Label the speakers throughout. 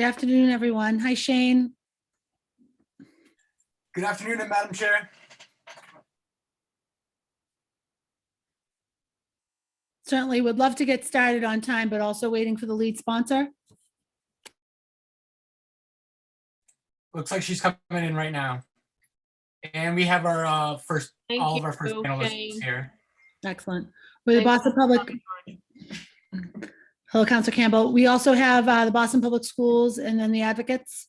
Speaker 1: Good afternoon, everyone. Hi, Shane.
Speaker 2: Good afternoon, Madam Chair.
Speaker 1: Certainly would love to get started on time, but also waiting for the lead sponsor.
Speaker 2: Looks like she's coming in right now. And we have our all of our first panelists here.
Speaker 1: Excellent. With the Boston Public. Hello, Councilor Campbell. We also have the Boston Public Schools and then the advocates.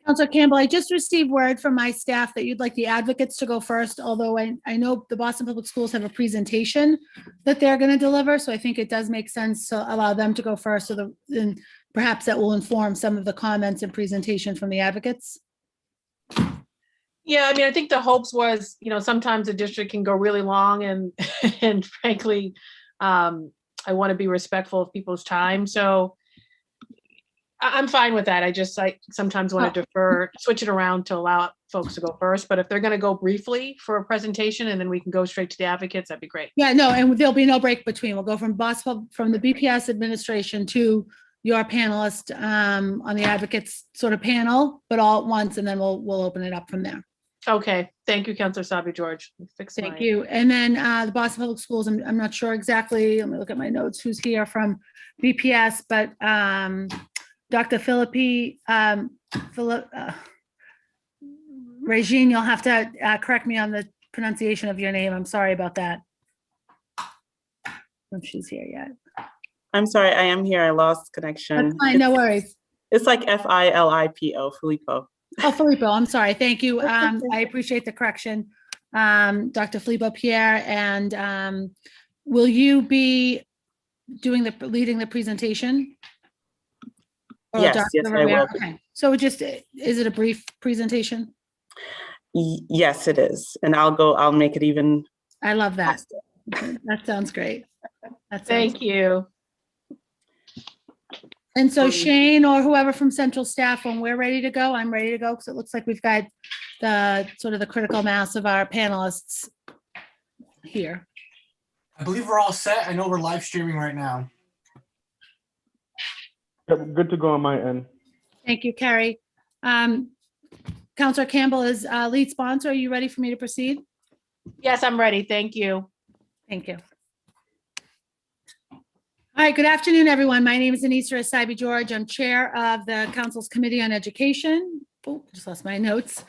Speaker 1: Councilor Campbell, I just received word from my staff that you'd like the advocates to go first, although I know the Boston Public Schools have a presentation that they're going to deliver, so I think it does make sense to allow them to go first, so then perhaps that will inform some of the comments and presentation from the advocates.
Speaker 3: Yeah, I mean, I think the hopes was, sometimes a district can go really long and frankly, I want to be respectful of people's time. So I'm fine with that. I sometimes want to defer, switch it around to allow folks to go first. But if they're going to go briefly for a presentation and then we can go straight to the advocates, that'd be great.
Speaker 1: Yeah, no, and there'll be no break between. We'll go from from the BPS administration to your panelist on the advocates sort of panel, but all at once, and then we'll open it up from there.
Speaker 3: Okay, thank you, Councilor Sabi George.
Speaker 1: Thank you. And then the Boston Public Schools, I'm not sure exactly, let me look at my notes, who's here from BPS, but Dr. Philippi, Regine, you'll have to correct me on the pronunciation of your name. I'm sorry about that. I don't know if she's here yet.
Speaker 4: I'm sorry, I am here. I lost connection.
Speaker 1: That's fine, no worries.
Speaker 4: It's like Filipo, Filippo.
Speaker 1: Oh, Filippo, I'm sorry. Thank you. I appreciate the correction, Dr. Filippo Pierre. And will you be leading the presentation? Or
Speaker 4: Yes,
Speaker 1: Dr.
Speaker 4: yes, I will.
Speaker 1: Okay. So is it a brief presentation?
Speaker 4: Yes, it is. And I'll make it even.
Speaker 1: I love that. That sounds great.
Speaker 3: Thank you.
Speaker 1: And so Shane or whoever from central staff, when we're ready to go, I'm ready to go because it looks like we've got the sort of the critical mass of our panelists here.
Speaker 2: I believe we're all set. I know we're live streaming right now.
Speaker 5: Yep, good to go on my end.
Speaker 1: Thank you, Carrie. Councilor Campbell is lead sponsor. Are you ready for me to proceed?
Speaker 3: Yes, I'm ready. Thank you.
Speaker 1: Thank you. All right, good afternoon, everyone. My name is Anissa Sabi George. I'm chair of the Council's Committee on Education. Oh, just lost my notes.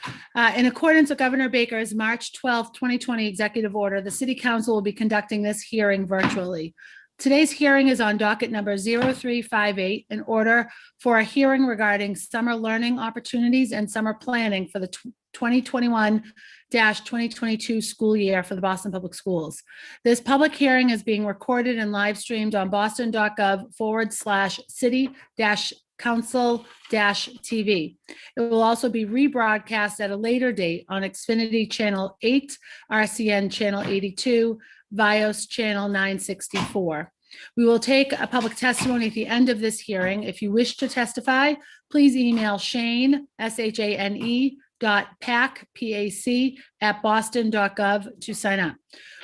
Speaker 1: In accordance with Governor Baker's March 12, 2020 executive order, the City Council will be conducting this hearing virtually. Today's hearing is on docket number 0358, in order for a hearing regarding summer learning opportunities and summer planning for the 2021-2022 school year for the Boston Public Schools. This public hearing is being recorded and live streamed on boston.gov/city-council-TV. It will also be rebroadcast at a later date on Xfinity Channel 8, RCN Channel 82, Vios Channel 964. We will take a public testimony at the end of this hearing. If you wish to testify, please email Shane, SHANE, .pac, PAC, @boston.gov to sign up.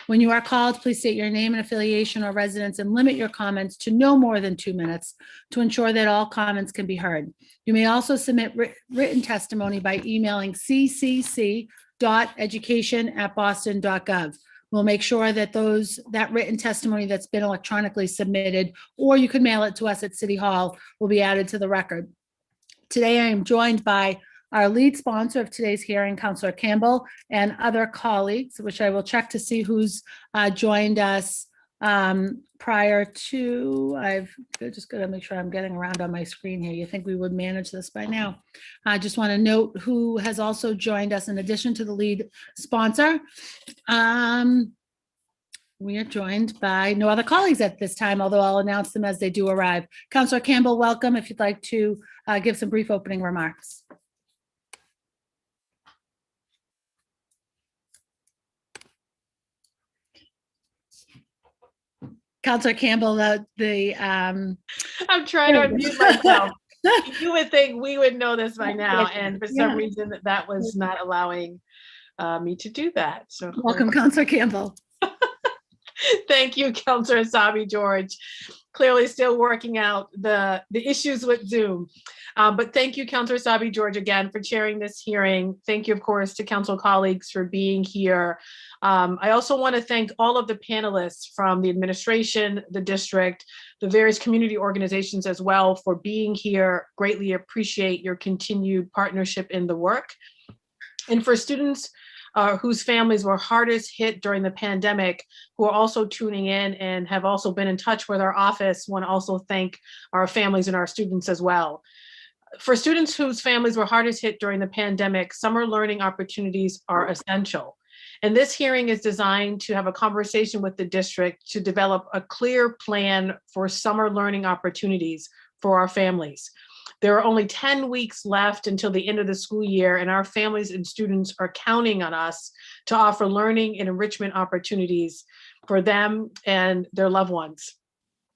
Speaker 1: When you are called, please state your name and affiliation or residence and limit your comments to no more than 2 minutes to ensure that all comments can be heard. You may also submit written testimony by emailing ccc.education@boston.gov. We'll make sure that that written testimony that's been electronically submitted, or you could mail it to us at City Hall, will be added to the record. Today, I am joined by our lead sponsor of today's hearing, Councilor Campbell, and other colleagues, which I will check to see who's joined us prior to. I've just got to make sure I'm getting around on my screen here. You think we would manage this by now. I just want to note who has also joined us in addition to the lead sponsor. We are joined by no other colleagues at this time, although I'll announce them as they do arrive. Councilor Campbell, welcome. If you'd like to give some brief opening remarks. Counselor Campbell,
Speaker 3: I'm trying to unmute myself. You would think we would know this by now, and for some reason that was not allowing me to do that. So
Speaker 1: welcome, Counselor Campbell.
Speaker 3: thank you, Counselor Asabi George. Clearly still working out the issues with Zoom. But thank you, Counselor Asabi George, again, for chairing this hearing. Thank you, of course, to council colleagues for being here. I also want to thank all of the panelists from the administration, the district, the various community organizations as well for being here. Greatly appreciate your continued partnership in the work. And for students whose families were hardest hit during the pandemic, who are also tuning in and have also been in touch with our office, want to also thank our families and our students as well. For students whose families were hardest hit during the pandemic, summer learning opportunities are essential. And this hearing is designed to have a conversation with the district to develop a clear plan for summer learning opportunities for our families. There are only 10 weeks left until the end of the school year, and our families and students are counting on us to offer learning and enrichment opportunities for them and their loved ones.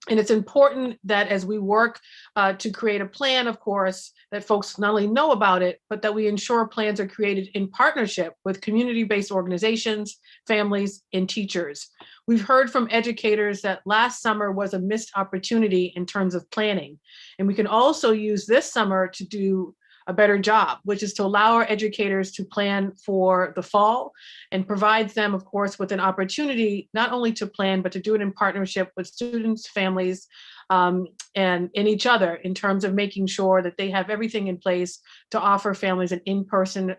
Speaker 3: And it's important that as we work to create a plan, of course, that folks not only know about it, but that we ensure plans are created in partnership with community-based organizations, families, and teachers. We've heard from educators that last summer was a missed opportunity in terms of planning. And we can also use this summer to do a better job, which is to allow our educators to plan for the fall and provides them, of course, with an opportunity not only to plan, but to do it in partnership with students, families, and each other in terms of making sure that they have everything in place to offer families an in-person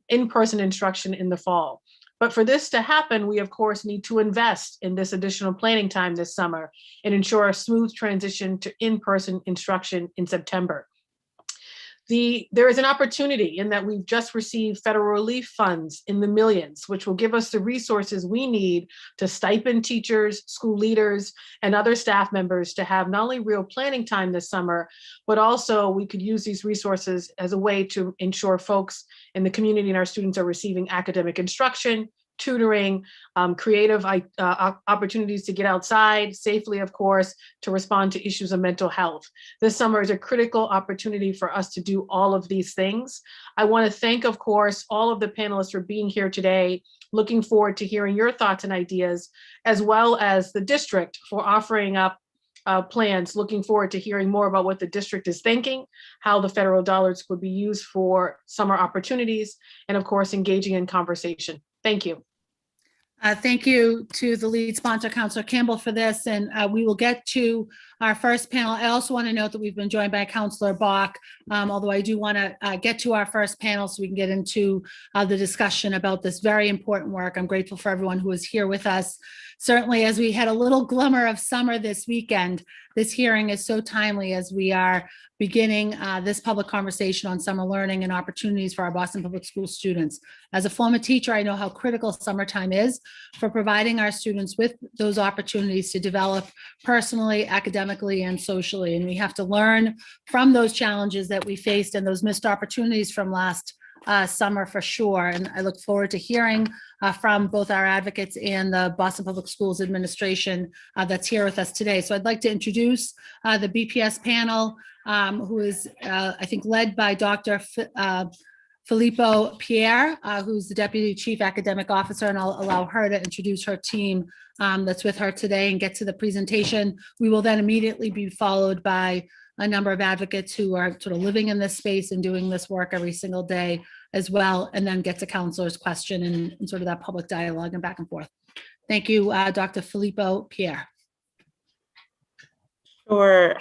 Speaker 3: instruction in the fall. But for this to happen, we of course need to invest in this additional planning time this summer and ensure a smooth transition to in-person instruction in September. There is an opportunity in that we've just received federal relief funds in the millions, which will give us the resources we need to stipend teachers, school leaders, and other staff members to have not only real planning time this summer, but also we could use these resources as a way to ensure folks in the community and our students are receiving academic instruction, tutoring, creative opportunities to get outside safely, of course, to respond to issues of mental health. This summer is a critical opportunity for us to do all of these things. I want to thank, of course, all of the panelists for being here today. Looking forward to hearing your thoughts and ideas, as well as the district for offering up plans. Looking forward to hearing more about what the district is thinking, how the federal dollars would be used for summer opportunities, and of course, engaging in conversation. Thank you.
Speaker 1: Thank you to the lead sponsor, Counselor Campbell, for this, and we will get to our first panel. I also want to note that we've been joined by Counselor Bach, although I do want to get to our first panel so we can get into the discussion about this very important work. I'm grateful for everyone who is here with us. Certainly, as we had a little glimmer of summer this weekend, this hearing is so timely as we are beginning this public conversation on summer learning and opportunities for our Boston Public School students. As a former teacher, I know how critical summertime is for providing our students with those opportunities to develop personally, academically, and socially. And we have to learn from those challenges that we faced and those missed opportunities from last summer for sure. And I look forward to hearing from both our advocates and the Boston Public Schools administration that's here with us today. So I'd like to introduce the BPS panel, who is, I think, led by Dr. Filippo Pierre, who's the Deputy Chief Academic Officer, and I'll allow her to introduce her team that's with her today and get to the presentation. We will then immediately be followed by a number of advocates who are sort of living in this space and doing this work every single day as well, and then get to counselors' question and sort of that public dialogue and back and forth. Thank you, Dr. Filippo Pierre.
Speaker 4: Sure.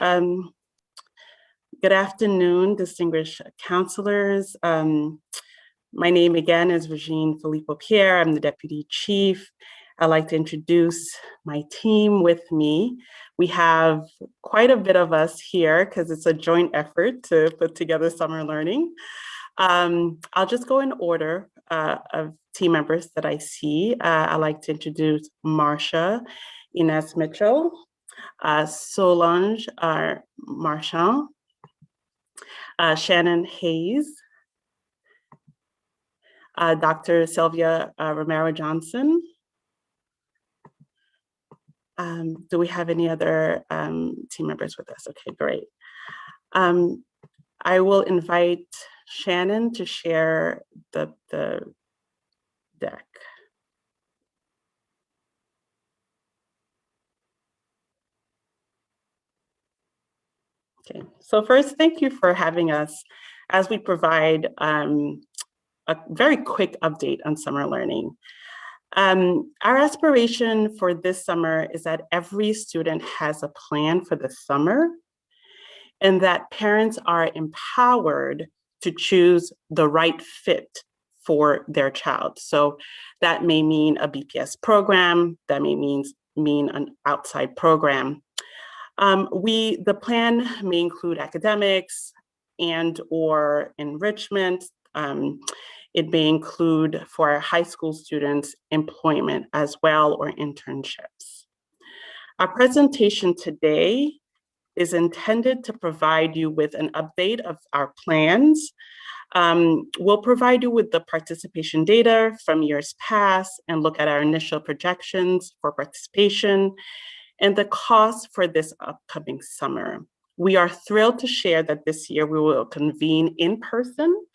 Speaker 4: Good afternoon, distinguished counselors. My name again is Regine Filippo Pierre. I'm the Deputy Chief. I'd like to introduce my team with me. We have quite a bit of us here because it's a joint effort to put together summer learning. I'll just go in order of team members that I see. I'd like to introduce Marcia Inez Mitchell, Solange Marchand, Shannon Hayes, Dr. Sylvia Romero Johnson, Do we have any other team members with us? Okay, great. I will invite Shannon to share the deck. Okay, so first, thank you for having us as we provide a very quick update on summer learning. Our aspiration for this summer is that every student has a plan for the summer and that parents are empowered to choose the right fit for their child. So that may mean a BPS program, that may mean an outside program. The plan may include academics and or enrichment. It may include for our high school students employment as well or internships. Our presentation today is intended to provide you with an update of our plans. We'll provide you with the participation data from years past and look at our initial projections for participation and the cost for this upcoming summer. We are thrilled to share that this year we will convene in person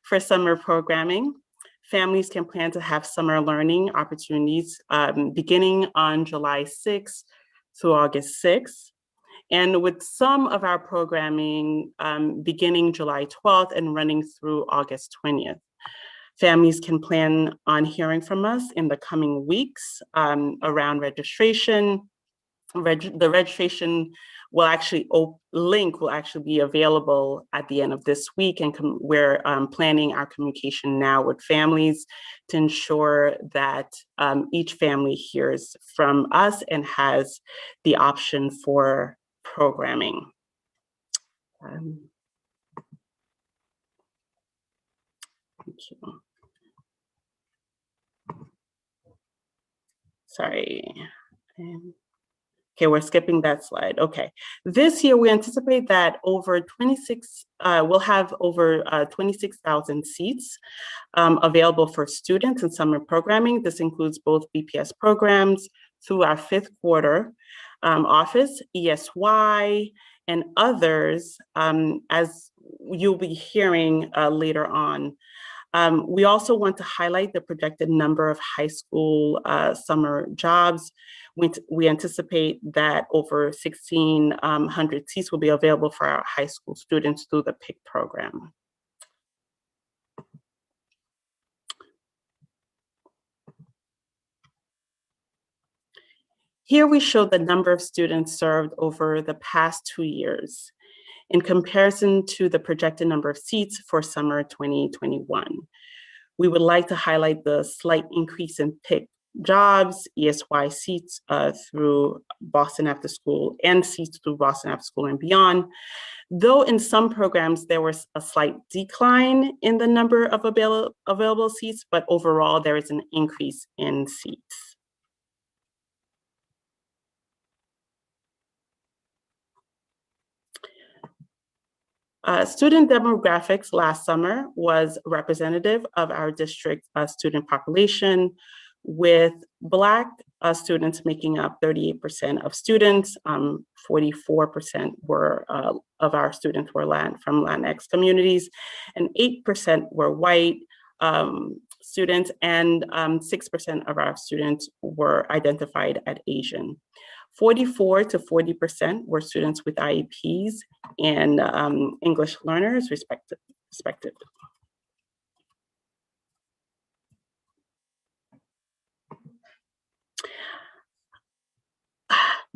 Speaker 4: for summer programming. Families can plan to have summer learning opportunities beginning on July 6th through August 6th. And with some of our programming beginning July 12th and running through August 20th. Families can plan on hearing from us in the coming weeks around registration. The registration will actually, link will actually be available at the end of this week, and we're planning our communication now with families to ensure that each family hears from us and has the option for programming. Thank you. Sorry. Okay, we're skipping that slide. Okay, this year we anticipate that we'll have over 26,000 seats available for students in summer programming. This includes both BPS programs through our fifth quarter office, ESY, and others, as you'll be hearing later on. We also want to highlight the projected number of high school summer jobs. We anticipate that over 1,600 seats will be available for our high school students through the PIC program. Here we show the number of students served over the past 2 years in comparison to the projected number of seats for summer 2021. We would like to highlight the slight increase in PIC jobs, ESY seats through Boston After School and seats through Boston After School and beyond. Though in some programs there was a slight decline in the number of available seats, but overall there is an increase in seats. Student demographics last summer was representative of our district student population, with Black students making up 38% of students. 44% of our students were from Latinx communities, and 8% were white students, and 6% of our students were identified as Asian. 44 to 40% were students with IEPs and English learners, respectively.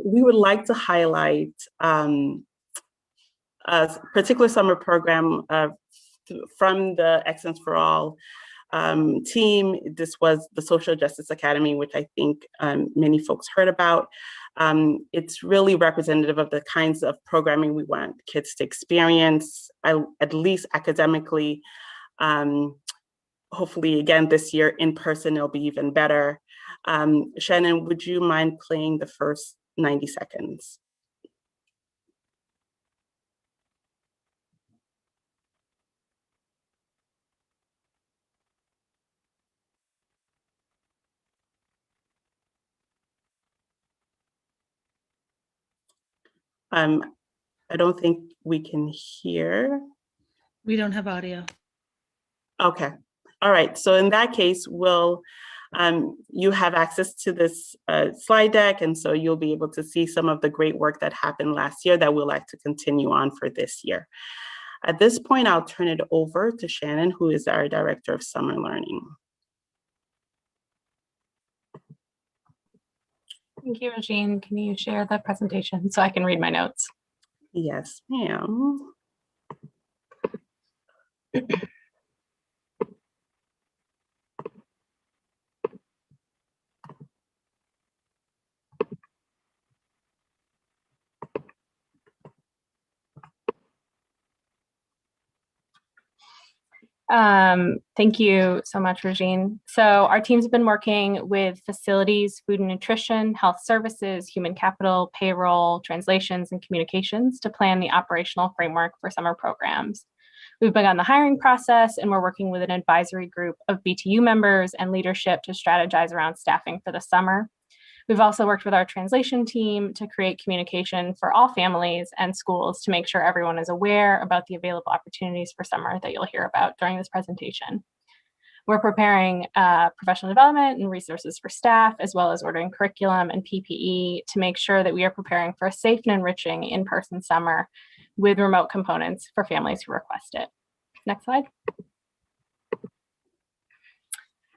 Speaker 4: We would like to highlight a particular summer program from the Excellence for All team. This was the Social Justice Academy, which I think many folks heard about. It's really representative of the kinds of programming we want kids to experience, at least academically. Hopefully, again, this year in person, it'll be even better. Shannon, would you mind playing the first 90 seconds? I don't think we can hear.
Speaker 1: We don't have audio.
Speaker 4: Okay, all right. So in that case, you have access to this slide deck, and so you'll be able to see some of the great work that happened last year that we'd like to continue on for this year. At this point, I'll turn it over to Shannon, who is our Director of Summer Learning.
Speaker 6: Thank you, Regine. Can you share the presentation so I can read my notes?
Speaker 4: Yes, ma'am.
Speaker 6: Thank you so much, Regine. So our teams have been working with facilities, food and nutrition, health services, human capital, payroll, translations, and communications to plan the operational framework for summer programs. We've begun the hiring process, and we're working with an advisory group of BTU members and leadership to strategize around staffing for the summer. We've also worked with our translation team to create communication for all families and schools to make sure everyone is aware about the available opportunities for summer that you'll hear about during this presentation. We're preparing professional development and resources for staff, as well as ordering curriculum and PPE to make sure that we are preparing for a safe and enriching in-person summer with remote components for families who request it. Next slide.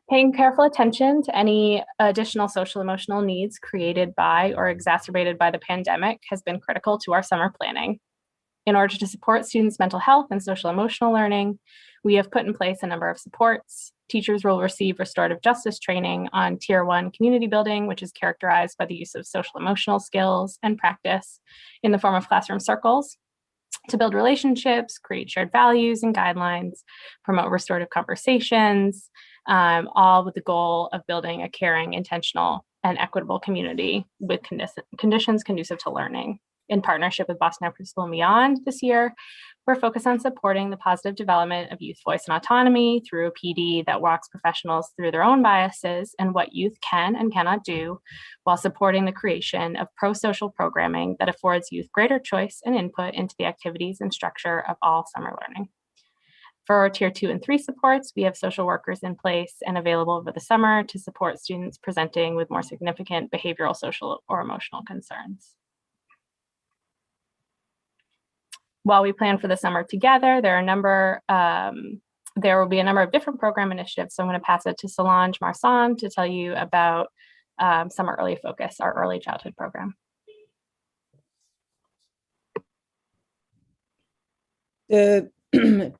Speaker 6: Paying careful attention to any additional social emotional needs created by or exacerbated by the pandemic has been critical to our summer planning. In order to support students' mental health and social emotional learning, we have put in place a number of supports. Teachers will receive restorative justice training on Tier 1 community building, which is characterized by the use of social emotional skills and practice in the form of classroom circles to build relationships, create shared values and guidelines, promote restorative conversations, all with the goal of building a caring, intentional, and equitable community with conditions conducive to learning. In partnership with Boston After School and Beyond this year, we're focused on supporting the positive development of youth voice and autonomy through a PD that walks professionals through their own biases and what youth can and cannot do, while supporting the creation of pro-social programming that affords youth greater choice and input into the activities and structure of all summer learning. For our Tier 2 and 3 supports, we have social workers in place and available over the summer to support students presenting with more significant behavioral, social, or emotional concerns. While we plan for the summer together, there will be a number of different program initiatives. So I'm going to pass it to Solange Marsan to tell you about Summer Early Focus, our early childhood program.
Speaker 7: The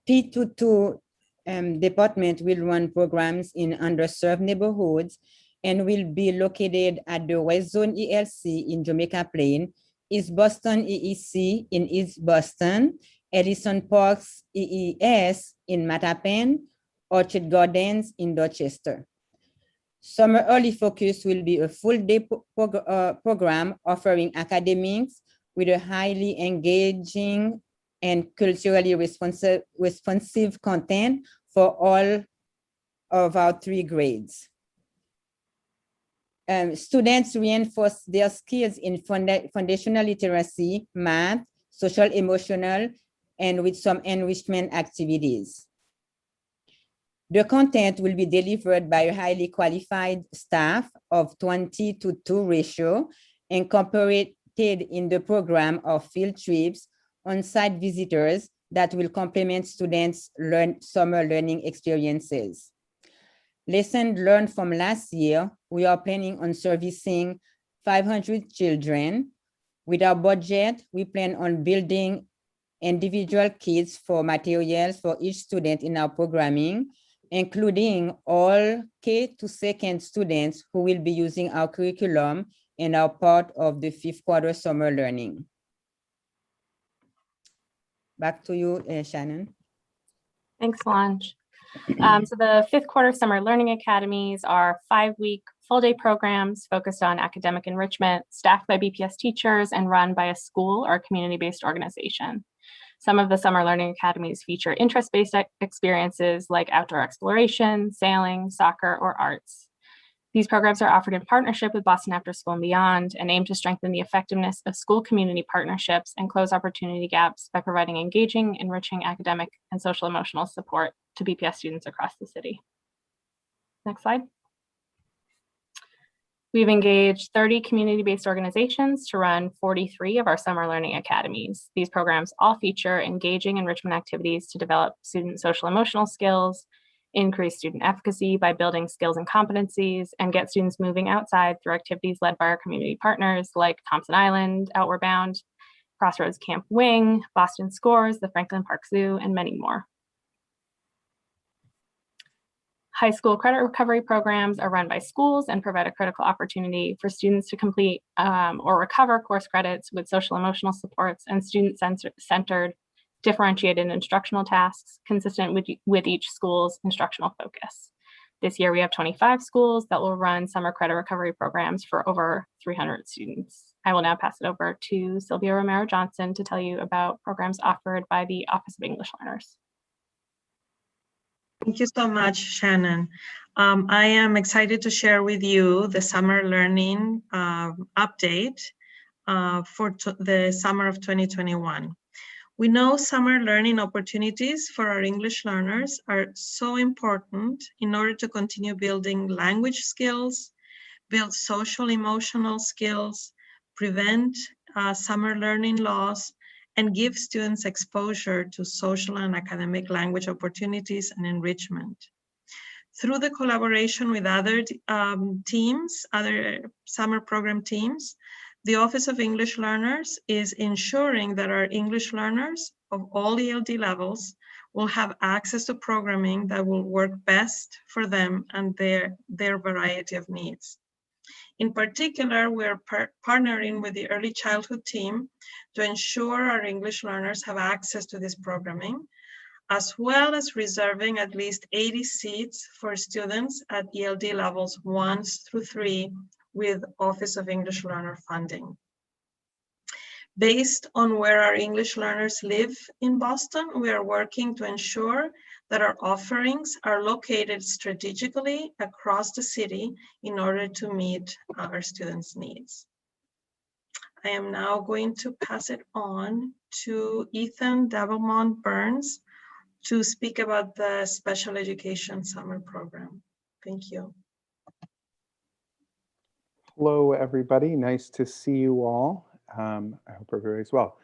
Speaker 7: P22 department will run programs in underserved neighborhoods and will be located at the West Zone ELC in Jamaica Plain, East Boston EEC in East Boston, Edison Parks EES in Mattapan, Orchard Gardens in Dorchester. Summer Early Focus will be a full-day program offering academics with a highly engaging and culturally responsive content for all of our 3 grades. Students reinforce their skills in foundational literacy, math, social emotional, and with some enrichment activities. The content will be delivered by a highly qualified staff of 20:2 ratio, incorporated in the program of field trips, on-site visitors that will complement students' summer learning experiences. Lessons learned from last year, we are planning on servicing 500 children. With our budget, we plan on building individual kits for materials for each student in our programming, including all K to 2nd students who will be using our curriculum and are part of the 5th quarter summer learning. Back to you, Shannon.
Speaker 6: Thanks, Solange. So the 5th quarter summer learning academies are 5-week full-day programs focused on academic enrichment, staffed by BPS teachers and run by a school or a community-based organization. Some of the summer learning academies feature interest-based experiences like outdoor exploration, sailing, soccer, or arts. These programs are offered in partnership with Boston After School and Beyond and aim to strengthen the effectiveness of school community partnerships and close opportunity gaps by providing engaging, enriching academic and social emotional support to BPS students across the city. Next slide. We've engaged 30 community-based organizations to run 43 of our summer learning academies. These programs all feature engaging enrichment activities to develop student social emotional skills, increase student efficacy by building skills and competencies, and get students moving outside through activities led by our community partners like Thompson Island, Outward Bound, Crossroads Camp Wing, Boston Scores, the Franklin Park Zoo, and many more. High school credit recovery programs are run by schools and provide a critical opportunity for students to complete or recover course credits with social emotional supports and student-centered differentiated instructional tasks consistent with each school's instructional focus. This year, we have 25 schools that will run summer credit recovery programs for over 300 students. I will now pass it over to Sylvia Romero Johnson to tell you about programs offered by the Office of English Learners.
Speaker 8: Thank you so much, Shannon. I am excited to share with you the summer learning update for the summer of 2021. We know summer learning opportunities for our English learners are so important in order to continue building language skills, build social emotional skills, prevent summer learning loss, and give students exposure to social and academic language opportunities and enrichment. Through the collaboration with other teams, other summer program teams, the Office of English Learners is ensuring that our English learners of all ELD levels will have access to programming that will work best for them and their variety of needs. In particular, we're partnering with the early childhood team to ensure our English learners have access to this programming, as well as reserving at least 80 seats for students at ELD levels 1 through 3 with Office of English Learner funding. Based on where our English learners live in Boston, we are working to ensure that our offerings are located strategically across the city in order to meet our students' needs. I am now going to pass it on to Ethan Davelmont Burns to speak about the special education summer program. Thank you.
Speaker 9: Hello, everybody. Nice to see you all. I hope everybody's well.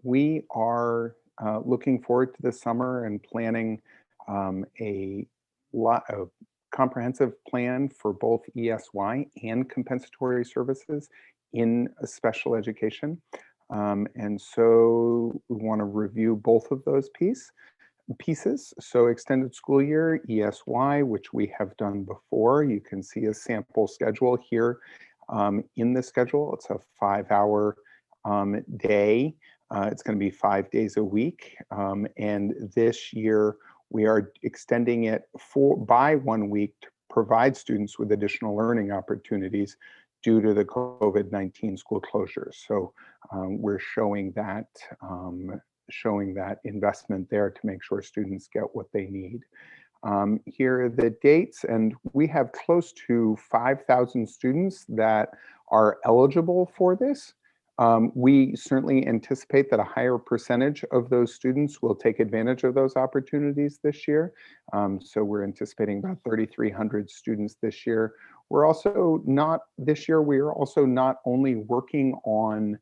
Speaker 9: We are looking forward to the summer and planning a lot of comprehensive plan for both ESY and compensatory services in special education. And so we want to review both of those pieces. So extended school year, ESY, which we have done before. You can see a sample schedule here in the schedule. It's a 5-hour day. It's going to be 5 days a week. And this year, we are extending it by 1 week to provide students with additional learning opportunities due to the COVID-19 school closures. So we're showing that investment there to make sure students get what they need. Here are the dates, and we have close to 5,000 students that are eligible for this. We certainly anticipate that a higher percentage of those students will take advantage of those opportunities this year. So we're anticipating about 3,300 students this year. We're also not only working on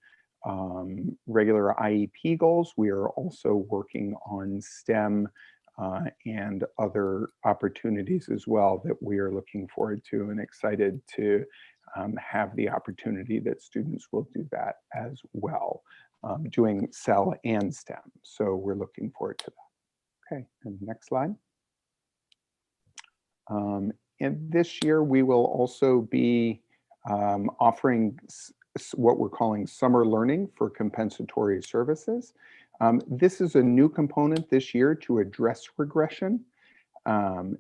Speaker 9: regular IEP goals, we are also working on STEM and other opportunities as well that we are looking forward to and excited to have the opportunity that students will do that as well, doing CEL and STEM. So we're looking forward to that. Okay, and next slide. And this year we will also be offering what we're calling summer learning for compensatory services. This is a new component this year to address regression.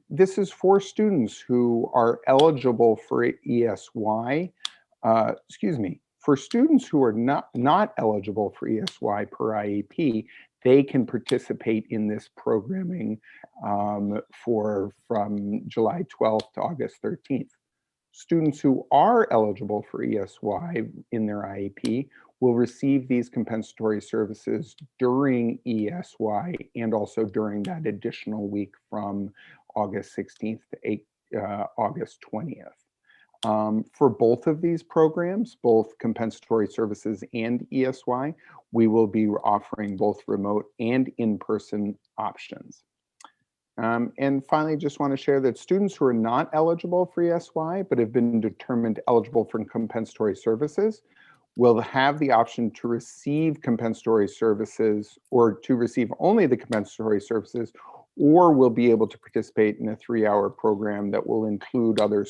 Speaker 9: This is for students who are eligible for ESY, for students who are not eligible for ESY per IEP, they can participate in this programming from July 12th to August 13th. Students who are eligible for ESY in their IEP will receive these compensatory services during ESY and also during that additional week from August 16th to August 20th. For both of these programs, both compensatory services and ESY, we will be offering both remote and in-person options. And finally, just want to share that students who are not eligible for ESY but have been determined eligible for compensatory services will have the option to receive compensatory services or to receive only the compensatory services, or will be able to participate in a 3-hour program that will include other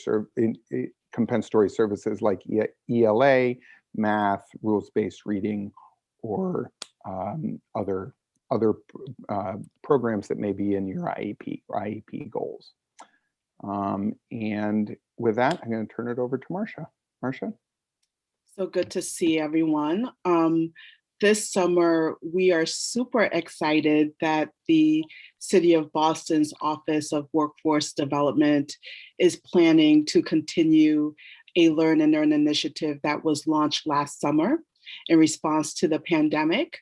Speaker 9: compensatory services like ELA, math, rules-based reading, or other programs that may be in your IEP goals. And with that, I'm going to turn it over to Marcia. Marcia?
Speaker 10: So good to see everyone. This summer, we are super excited that the City of Boston's Office of Workforce Development is planning to continue a Learn and Earn initiative that was launched last summer in response to the pandemic.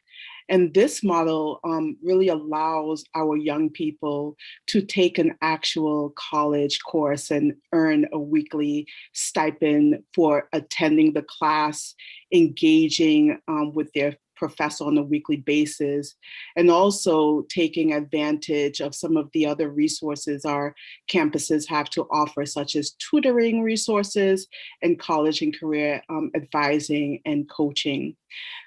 Speaker 10: And this model really allows our young people to take an actual college course and earn a weekly stipend for attending the class, engaging with their professor on a weekly basis, and also taking advantage of some of the other resources our campuses have to offer, such as tutoring resources and college and career advising and coaching.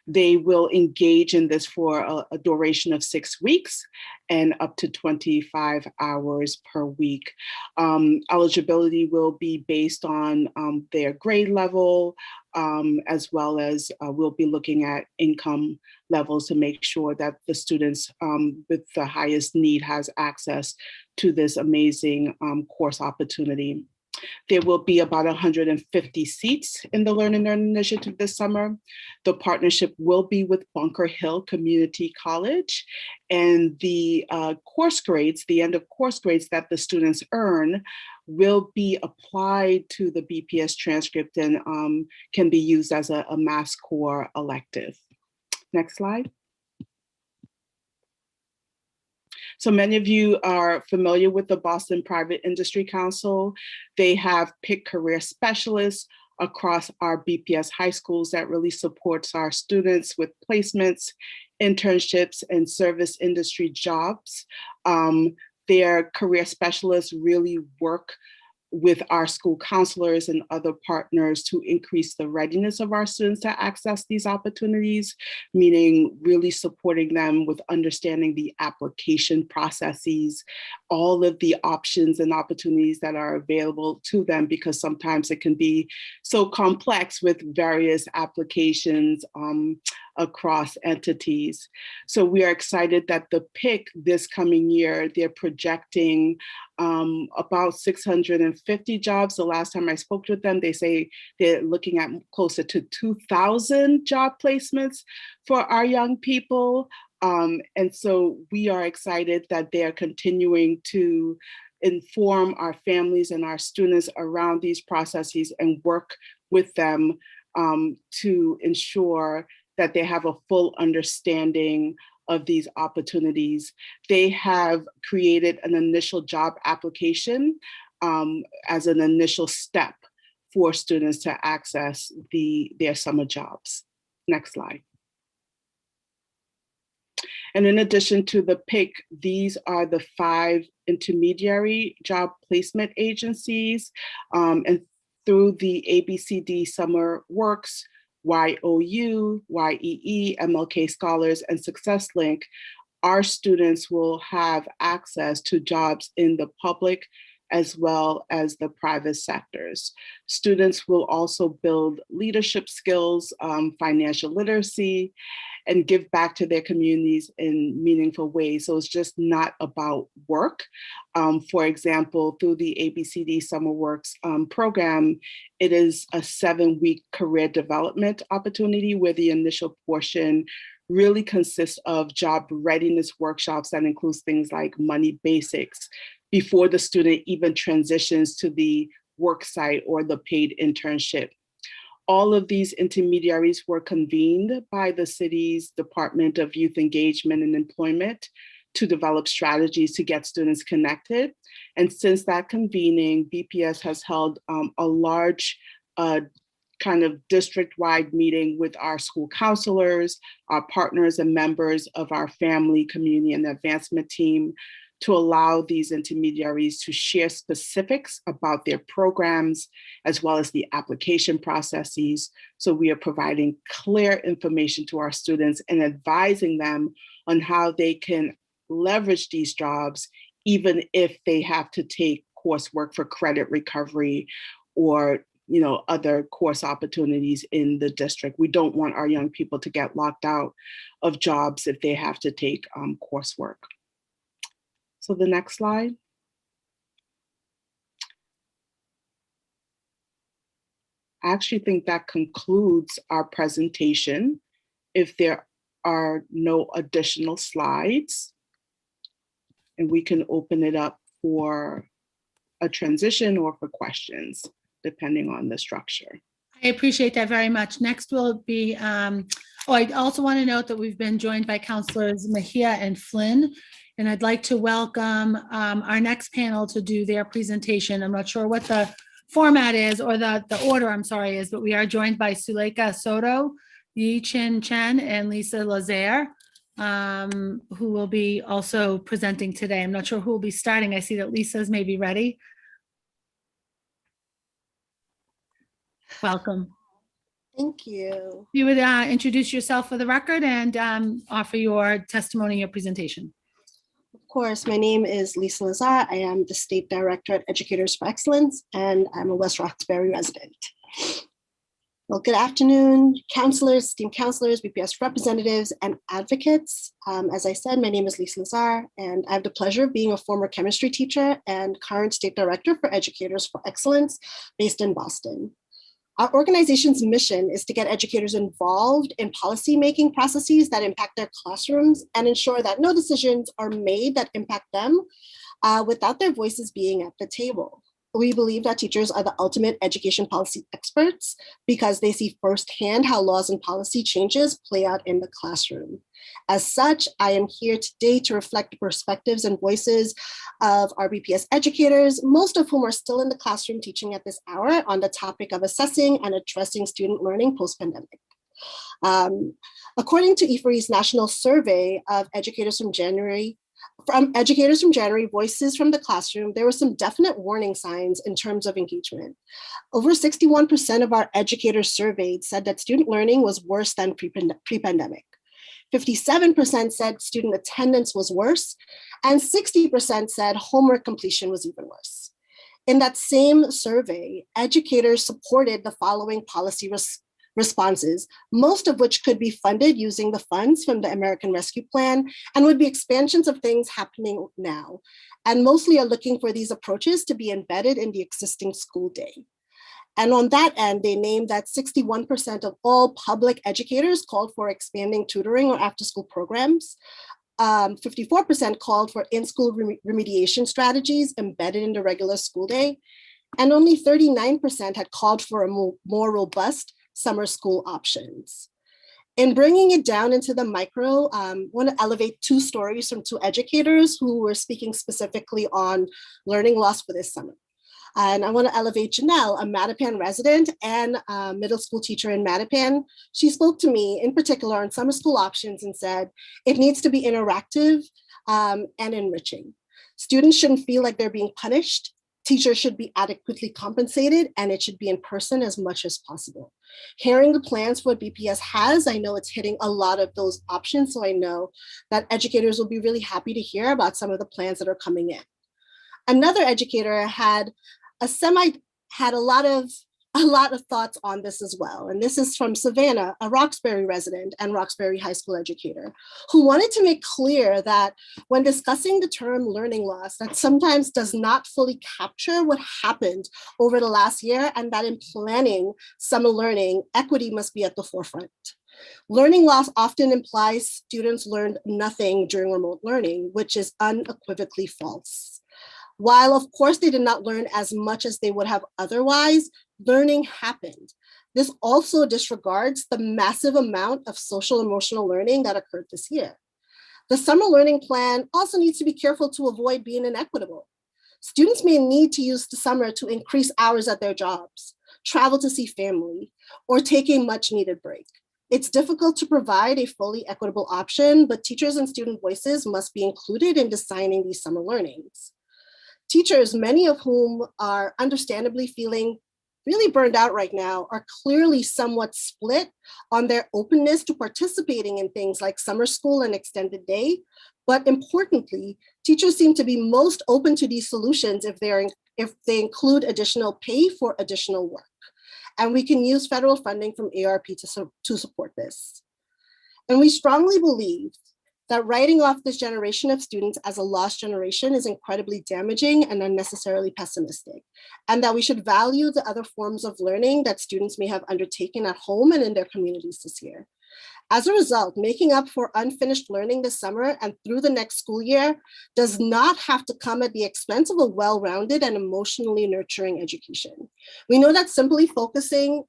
Speaker 10: They will engage in this for a duration of 6 weeks and up to 25 hours per week. Eligibility will be based on their grade level, as well as we'll be looking at income levels to make sure that the students with the highest need has access to this amazing course opportunity. There will be about 150 seats in the Learn and Earn initiative this summer. The partnership will be with Bunker Hill Community College, and the course grades, the end of course grades that the students earn, will be applied to the BPS transcript and can be used as a mass core elective. Next slide. So many of you are familiar with the Boston Private Industry Council. They have picked career specialists across our BPS high schools that really supports our students with placements, internships, and service industry jobs. Their career specialists really work with our school counselors and other partners to increase the readiness of our students to access these opportunities, meaning really supporting them with understanding the application processes, all of the options and opportunities that are available to them, because sometimes it can be so complex with various applications across entities. So we are excited that the PIC this coming year, they're projecting about 650 jobs. The last time I spoke with them, they say they're looking at closer to 2,000 job placements for our young people. And so we are excited that they are continuing to inform our families and our students around these processes and work with them to ensure that they have a full understanding of these opportunities. They have created an initial job application as an initial step for students to access their summer jobs. Next slide. And in addition to the PIC, these are the 5 intermediary job placement agencies. And through the ABCD Summer Works, YOU, YEE, MLK Scholars, and Success Link, our students will have access to jobs in the public as well as the private sectors. Students will also build leadership skills, financial literacy, and give back to their communities in meaningful ways. So it's just not about work. For example, through the ABCD Summer Works program, it is a 7-week career development opportunity where the initial portion really consists of job readiness workshops that includes things like money basics before the student even transitions to the worksite or the paid internship. All of these intermediaries were convened by the city's Department of Youth Engagement and Employment to develop strategies to get students connected. And since that convening, BPS has held a large kind of district-wide meeting with our school counselors, our partners and members of our family, community, and advancement team to allow these intermediaries to share specifics about their programs, as well as the application processes. So we are providing clear information to our students and advising them on how they can leverage these jobs, even if they have to take coursework for credit recovery or other course opportunities in the district. We don't want our young people to get locked out of jobs if they have to take coursework. So the next slide. I actually think that concludes our presentation. If there are no additional slides, and we can open it up for a transition or for questions, depending on the structure.
Speaker 1: I appreciate that very much. Next will be, I also want to note that we've been joined by Counselors Mejia and Flynn, and I'd like to welcome our next panel to do their presentation. I'm not sure what the format is or the order, I'm sorry, is, but we are joined by Suleika Soto, Yi Chin Chen, and Lisa Lazar, who will be also presenting today. I'm not sure who will be starting. I see that Lisa's maybe ready. Welcome.
Speaker 11: Thank you.
Speaker 1: You would introduce yourself for the record and offer your testimony, your presentation.
Speaker 11: Of course, my name is Lisa Lazar. I am the State Director at Educators for Excellence, and I'm a West Roxbury resident. Well, good afternoon, counselors, esteemed counselors, BPS representatives, and advocates. As I said, my name is Lisa Lazar, and I have the pleasure of being a former chemistry teacher and current State Director for Educators for Excellence based in Boston. Our organization's mission is to get educators involved in policy-making processes that impact their classrooms and ensure that no decisions are made that impact them without their voices being at the table. We believe that teachers are the ultimate education policy experts because they see firsthand how laws and policy changes play out in the classroom. As such, I am here today to reflect the perspectives and voices of our BPS educators, most of whom are still in the classroom teaching at this hour on the topic of assessing and addressing student learning post-pandemic. According to EFRI's national survey of educators from January, Voices from the Classroom, there were some definite warning signs in terms of engagement. Over 61% of our educators surveyed said that student learning was worse than pre-pandemic. 57% said student attendance was worse, and 60% said homework completion was even worse. In that same survey, educators supported the following policy responses, most of which could be funded using the funds from the American Rescue Plan and would be expansions of things happening now, and mostly are looking for these approaches to be embedded in the existing school day. And on that end, they named that 61% of all public educators called for expanding tutoring or after-school programs. 54% called for in-school remediation strategies embedded in the regular school day. And only 39% had called for a more robust summer school options. In bringing it down into the micro, I want to elevate two stories from two educators who were speaking specifically on learning loss for this summer. And I want to elevate Janelle, a Mattapan resident and a middle school teacher in Mattapan. She spoke to me in particular on summer school options and said, it needs to be interactive and enriching. Students shouldn't feel like they're being punished. Teachers should be adequately compensated, and it should be in person as much as possible. Hearing the plans for what BPS has, I know it's hitting a lot of those options, so I know that educators will be really happy to hear about some of the plans that are coming in. Another educator had a lot of thoughts on this as well. And this is from Savannah, a Roxbury resident and Roxbury High School educator, who wanted to make clear that when discussing the term learning loss, that sometimes does not fully capture what happened over the last year, and that in planning summer learning, equity must be at the forefront. Learning loss often implies students learned nothing during remote learning, which is unequivocally false. While of course they did not learn as much as they would have otherwise, learning happened. This also disregards the massive amount of social emotional learning that occurred this year. The summer learning plan also needs to be careful to avoid being inequitable. Students may need to use the summer to increase hours at their jobs, travel to see family, or take a much needed break. It's difficult to provide a fully equitable option, but teachers and student voices must be included in designing these summer learnings. Teachers, many of whom are understandably feeling really burned out right now, are clearly somewhat split on their openness to participating in things like summer school and extended day. But importantly, teachers seem to be most open to these solutions if they include additional pay for additional work. And we can use federal funding from ARP to support this. And we strongly believe that writing off this generation of students as a lost generation is incredibly damaging and unnecessarily pessimistic, and that we should value the other forms of learning that students may have undertaken at home and in their communities this year. As a result, making up for unfinished learning this summer and through the next school year does not have to come at the expense of a well-rounded and emotionally nurturing education. We know that simply focusing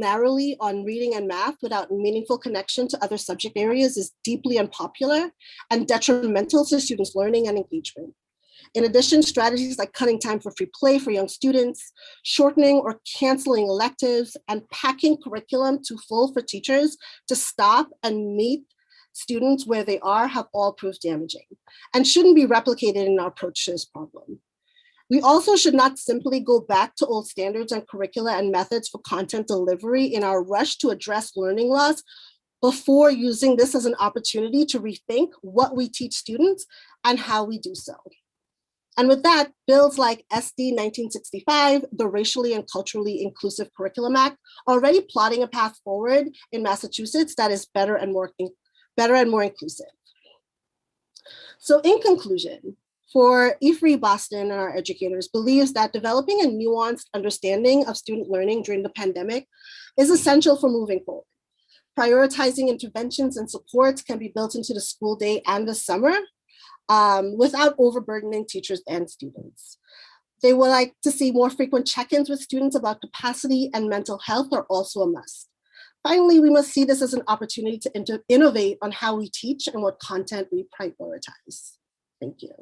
Speaker 11: narrowly on reading and math without meaningful connection to other subject areas is deeply unpopular and detrimental to students' learning and engagement. In addition, strategies like cutting time for free play for young students, shortening or canceling electives, and packing curriculum too full for teachers to stop and meet students where they are have all proved damaging and shouldn't be replicated in our approach to this problem. We also should not simply go back to old standards and curricula and methods for content delivery in our rush to address learning loss before using this as an opportunity to rethink what we teach students and how we do so. And with that, bills like SD 1965, the Racially and Culturally Inclusive Curriculum Act, are already plotting a path forward in Massachusetts that is better and more inclusive. So in conclusion, for E3 Boston and our educators believes that developing a nuanced understanding of student learning during the pandemic is essential for moving forward. Prioritizing interventions and supports can be built into the school day and the summer without overburdening teachers and students. They would like to see more frequent check-ins with students about capacity and mental health are also a must. Finally, we must see this as an opportunity to innovate on how we teach and what content we prioritize. Thank you.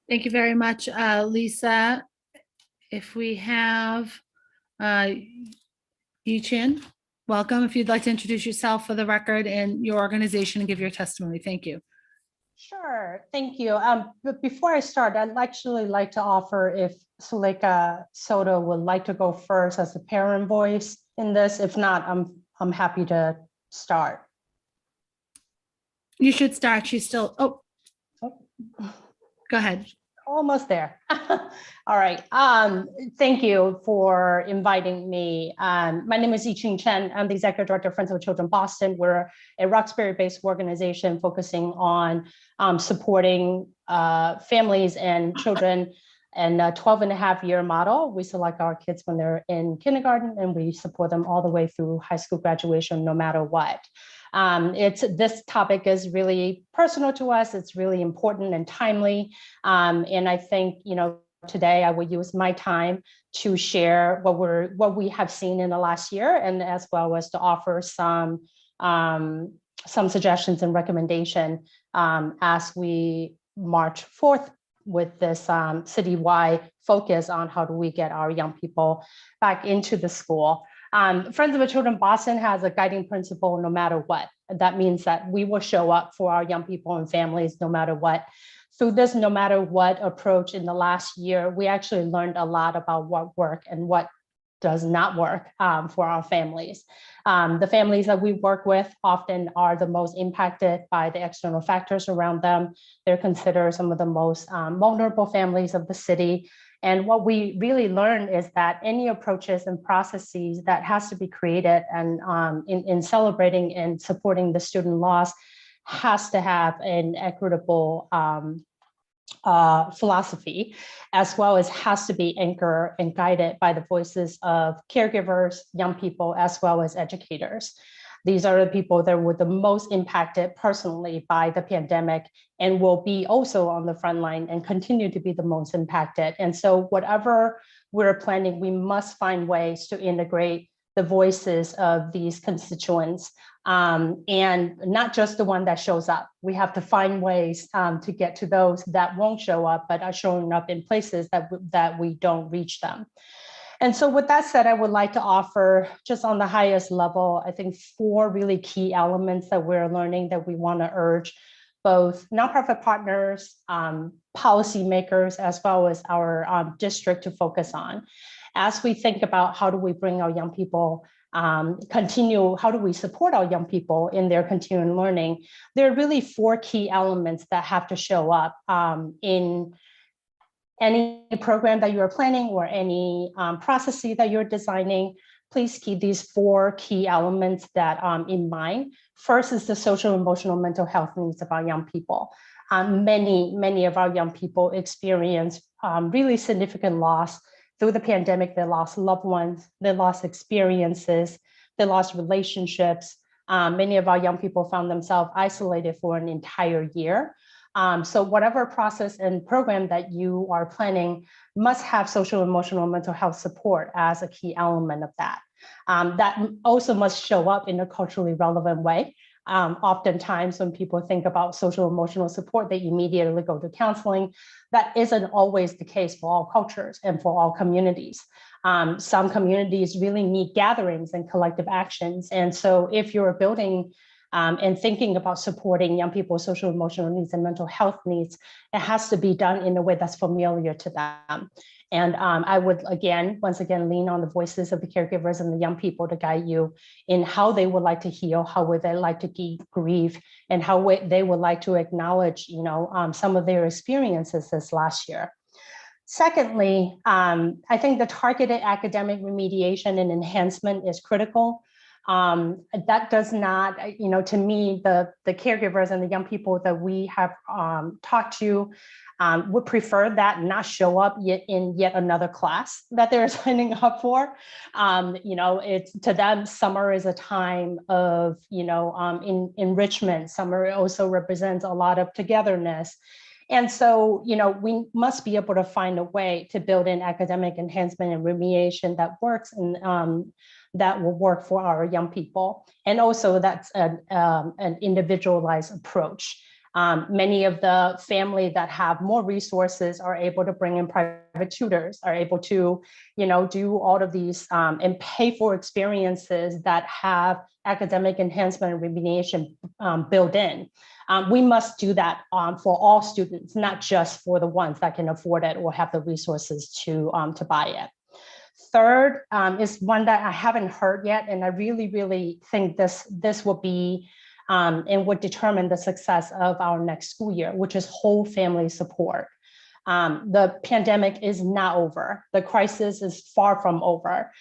Speaker 1: Thank you very much, Lisa. If we have Yi-Chin, welcome. If you'd like to introduce yourself for the record and your organization and give your testimony. Thank you.
Speaker 12: Sure, thank you. But before I start, I'd actually like to offer if Suleika Soto would like to go first as the parent voice in this. If not, I'm happy to start.
Speaker 1: You should start. She's still, oh. Go ahead.
Speaker 12: Almost there. All right. Thank you for inviting me. My name is Yi-Chin Chen. I'm the Executive Director of Friends of Children Boston. We're a Roxbury-based organization focusing on supporting families and children in a 12-and-a-half-year model. We select our kids when they're in kindergarten, and we support them all the way through high school graduation, no matter what. This topic is really personal to us. It's really important and timely. And I think, today I will use my time to share what we have seen in the last year, and as well as to offer some suggestions and recommendation as we march forth with this citywide focus on how do we get our young people back into the school. Friends of the Children Boston has a guiding principle no matter what. That means that we will show up for our young people and families no matter what. Through this no matter what approach in the last year, we actually learned a lot about what works and what does not work for our families. The families that we work with often are the most impacted by the external factors around them. They're considered some of the most vulnerable families of the city. And what we really learned is that any approaches and processes that has to be created and in celebrating and supporting the student loss has to have an equitable philosophy, as well as has to be anchored and guided by the voices of caregivers, young people, as well as educators. These are the people that were the most impacted personally by the pandemic and will be also on the front line and continue to be the most impacted. And so whatever we're planning, we must find ways to integrate the voices of these constituents, and not just the one that shows up. We have to find ways to get to those that won't show up, but are showing up in places that we don't reach them. And so with that said, I would like to offer, just on the highest level, I think 4 really key elements that we're learning that we want to urge both nonprofit partners, policymakers, as well as our district to focus on. As we think about how do we bring our young people how do we support our young people in their continuing learning, there are really 4 key elements that have to show up in any program that you're planning or any processes that you're designing. Please keep these 4 key elements that in mind. First is the social, emotional, mental health needs of our young people. Many of our young people experience really significant loss through the pandemic. They lost loved ones, they lost experiences, they lost relationships. Many of our young people found themselves isolated for an entire year. So whatever process and program that you are planning must have social, emotional, mental health support as a key element of that. That also must show up in a culturally relevant way. Oftentimes when people think about social emotional support, they immediately go to counseling. That isn't always the case for all cultures and for all communities. Some communities really need gatherings and collective actions. And so if you're building and thinking about supporting young people's social emotional needs and mental health needs, it has to be done in a way that's familiar to them. And I would once again, lean on the voices of the caregivers and the young people to guide you in how they would like to heal, how would they like to grieve, and how they would like to acknowledge, some of their experiences this last year. Secondly, I think the targeted academic remediation and enhancement is critical. That does not, to me, the caregivers and the young people that we have talked to would prefer that not show up in yet another class that they're signing up for. It's to them, summer is a time of, enrichment. Summer also represents a lot of togetherness. And so, we must be able to find a way to build in academic enhancement and remediation that works and that will work for our young people. And also that's an individualized approach. Many of the families that have more resources are able to bring in private tutors, are able to, do all of these and pay for experiences that have academic enhancement and remediation built in. We must do that for all students, not just for the ones that can afford it or have the resources to buy it. Third is one that I haven't heard yet, and I really think this will be and would determine the success of our next school year, which is whole family support. The pandemic is not over. The crisis is far from over.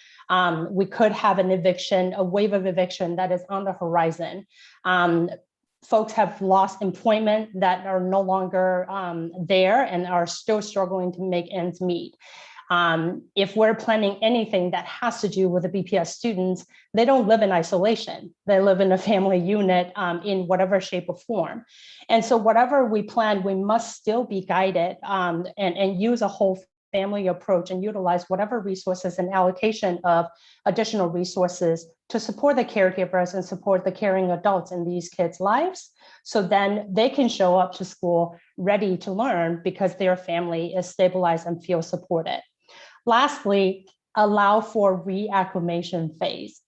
Speaker 12: We could have a wave of eviction that is on the horizon. Folks have lost employment that are no longer there and are still struggling to make ends meet. If we're planning anything that has to do with the BPS students, they don't live in isolation. They live in a family unit in whatever shape or form. And so whatever we plan, we must still be guided and use a whole family approach and utilize whatever resources and allocation of additional resources to support the caregivers and support the caring adults in these kids' lives. So then they can show up to school ready to learn because their family is stabilized and feels supported. Lastly, allow for reacclimation phase.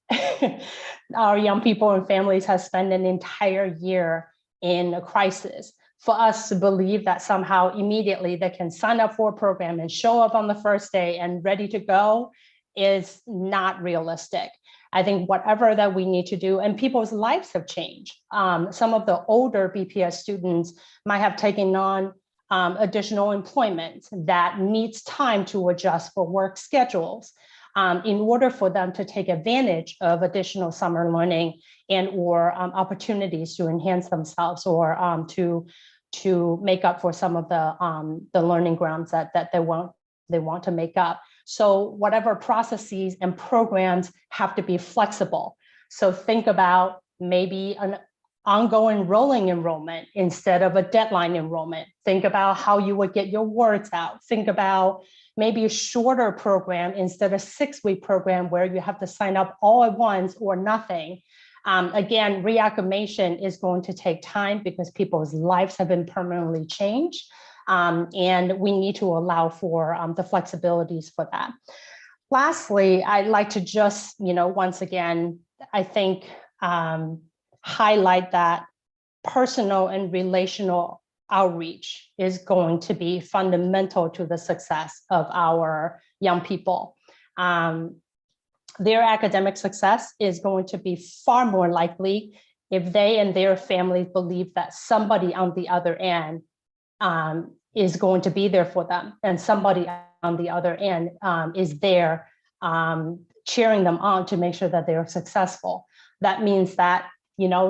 Speaker 12: Our young people and families have spent an entire year in a crisis. For us to believe that somehow immediately they can sign up for a program and show up on the first day and ready to go is not realistic. I think whatever that we need to do, and people's lives have changed. Some of the older BPS students might have taken on additional employment that needs time to adjust for work schedules in order for them to take advantage of additional summer learning and or opportunities to enhance themselves or to make up for some of the learning grounds that they want to make up. So whatever processes and programs have to be flexible So think about maybe an ongoing rolling enrollment instead of a deadline enrollment. Think about how you would get your words out. Think about maybe a shorter program instead of a 6-week program where you have to sign up all at once or nothing. Again, reacclimation is going to take time because people's lives have been permanently changed. And we need to allow for the flexibilities for that. Lastly, I'd like to just, once again, I think, highlight that personal and relational outreach is going to be fundamental to the success of our young people. Their academic success is going to be far more likely if they and their families believe that somebody on the other end is going to be there for them, and somebody on the other end is there cheering them on to make sure that they are successful. That means that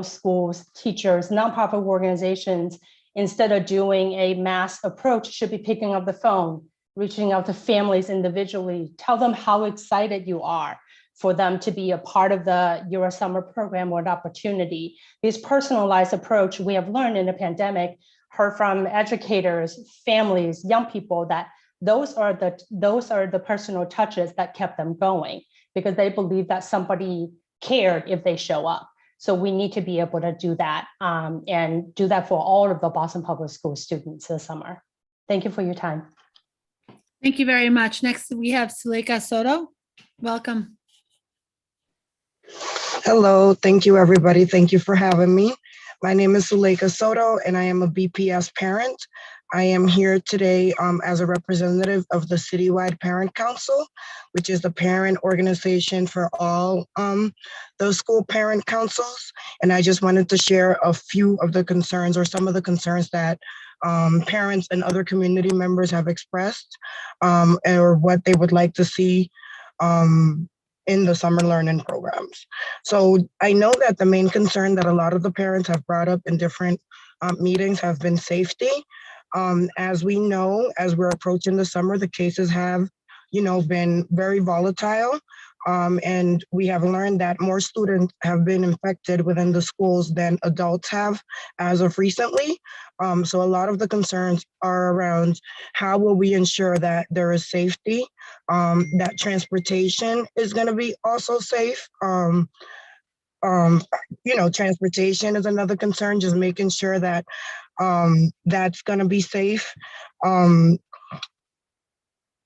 Speaker 12: schools, teachers, nonprofit organizations, instead of doing a mass approach, should be picking up the phone, reaching out to families individually, tell them how excited you are for them to be a part of the Euro Summer program or an opportunity. This personalized approach we have learned in the pandemic, heard from educators, families, young people, that those are the personal touches that kept them going, because they believe that somebody cared if they show up. So we need to be able to do that and do that for all of the Boston Public School students this summer. Thank you for your time.
Speaker 1: Thank you very much. Next, we have Suleika Soto. Welcome.
Speaker 13: Hello, thank you, everybody. Thank you for having me. My name is Suleika Soto, and I am a BPS parent. I am here today as a representative of the Citywide Parent Council, which is the parent organization for all the school parent councils. And I just wanted to share a few of the concerns, or some of the concerns, that parents and other community members have expressed, or what they would like to see in the summer learning programs. So I know that the main concern that a lot of the parents have brought up in different meetings have been safety. As we know, as we're approaching the summer, the cases have, been very volatile. And we have learned that more students have been infected within the schools than adults have as of recently. So a lot of the concerns are around how will we ensure that there is safety, that transportation is going to be also safe. Transportation is another concern, just making sure that that's going to be safe.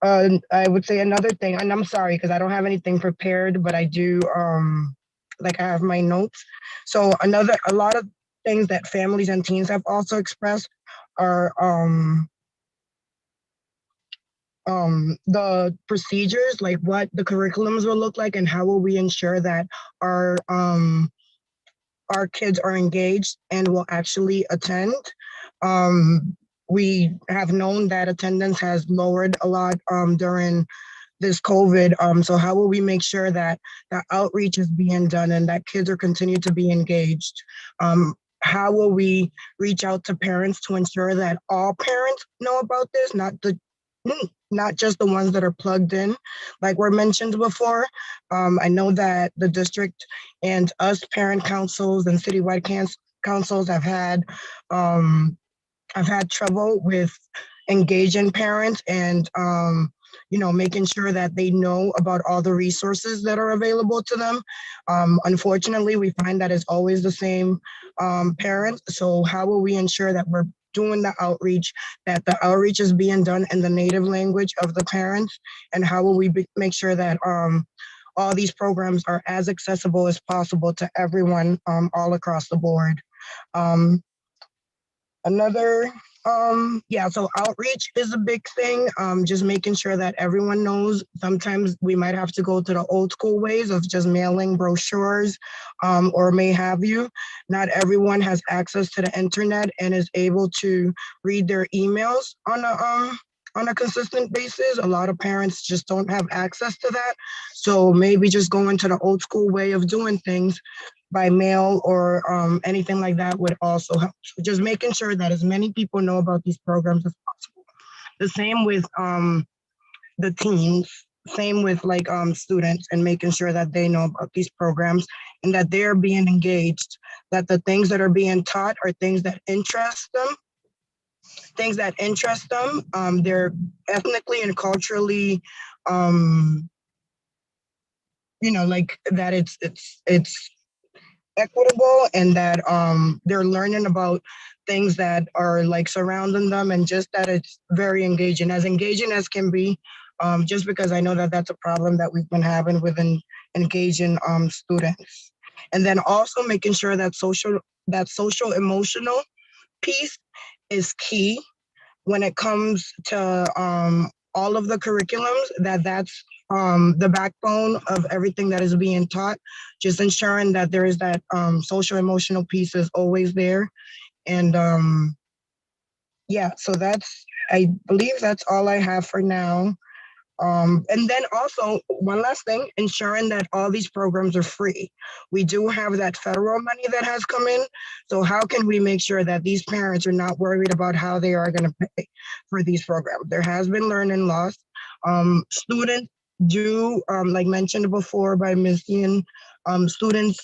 Speaker 13: I would say another thing, and I'm sorry because I don't have anything prepared, but I do, I have my notes. So a lot of things that families and teens have also expressed are the procedures, like what the curriculums will look like and how will we ensure that our kids are engaged and will actually attend. We have known that attendance has lowered a lot during this COVID. So how will we make sure that the outreach is being done and that kids are continued to be engaged? How will we reach out to parents to ensure that all parents know about this, not just the ones that are plugged in, like were mentioned before? I know that the district and us parent councils and citywide councils have had trouble with engaging parents and making sure that they know about all the resources that are available to them. Unfortunately, we find that it's always the same parents. So how will we ensure that we're doing the outreach, that the outreach is being done in the native language of the parents? And how will we make sure that all these programs are as accessible as possible to everyone all across the board? So outreach is a big thing. Just making sure that everyone knows. Sometimes we might have to go to the old school ways of just mailing brochures or may have you. Not everyone has access to the internet and is able to read their emails on a consistent basis. A lot of parents just don't have access to that. So maybe just going to the old school way of doing things by mail or anything like that would also help. Just making sure that as many people know about these programs as possible. The same with the teens, same with students, and making sure that they know about these programs and that they're being engaged, that the things that are being taught are things that interest them, they're ethnically and culturally, like that it's equitable, and that they're learning about things that are like surrounding them, and just that it's very engaging as can be, just because I know that that's a problem that we've been having with engaging students. And then also making sure that social emotional piece is key when it comes to all of the curriculums, that's the backbone of everything that is being taught, just ensuring that there is that social emotional piece is always there. And yeah, so I believe that's all I have for now. And then also one last thing, ensuring that all these programs are free. We do have that federal money that has come in. So how can we make sure that these parents are not worried about how they are going to pay for these programs? There has been learning loss. Students do, like mentioned before by Ms. Ian, students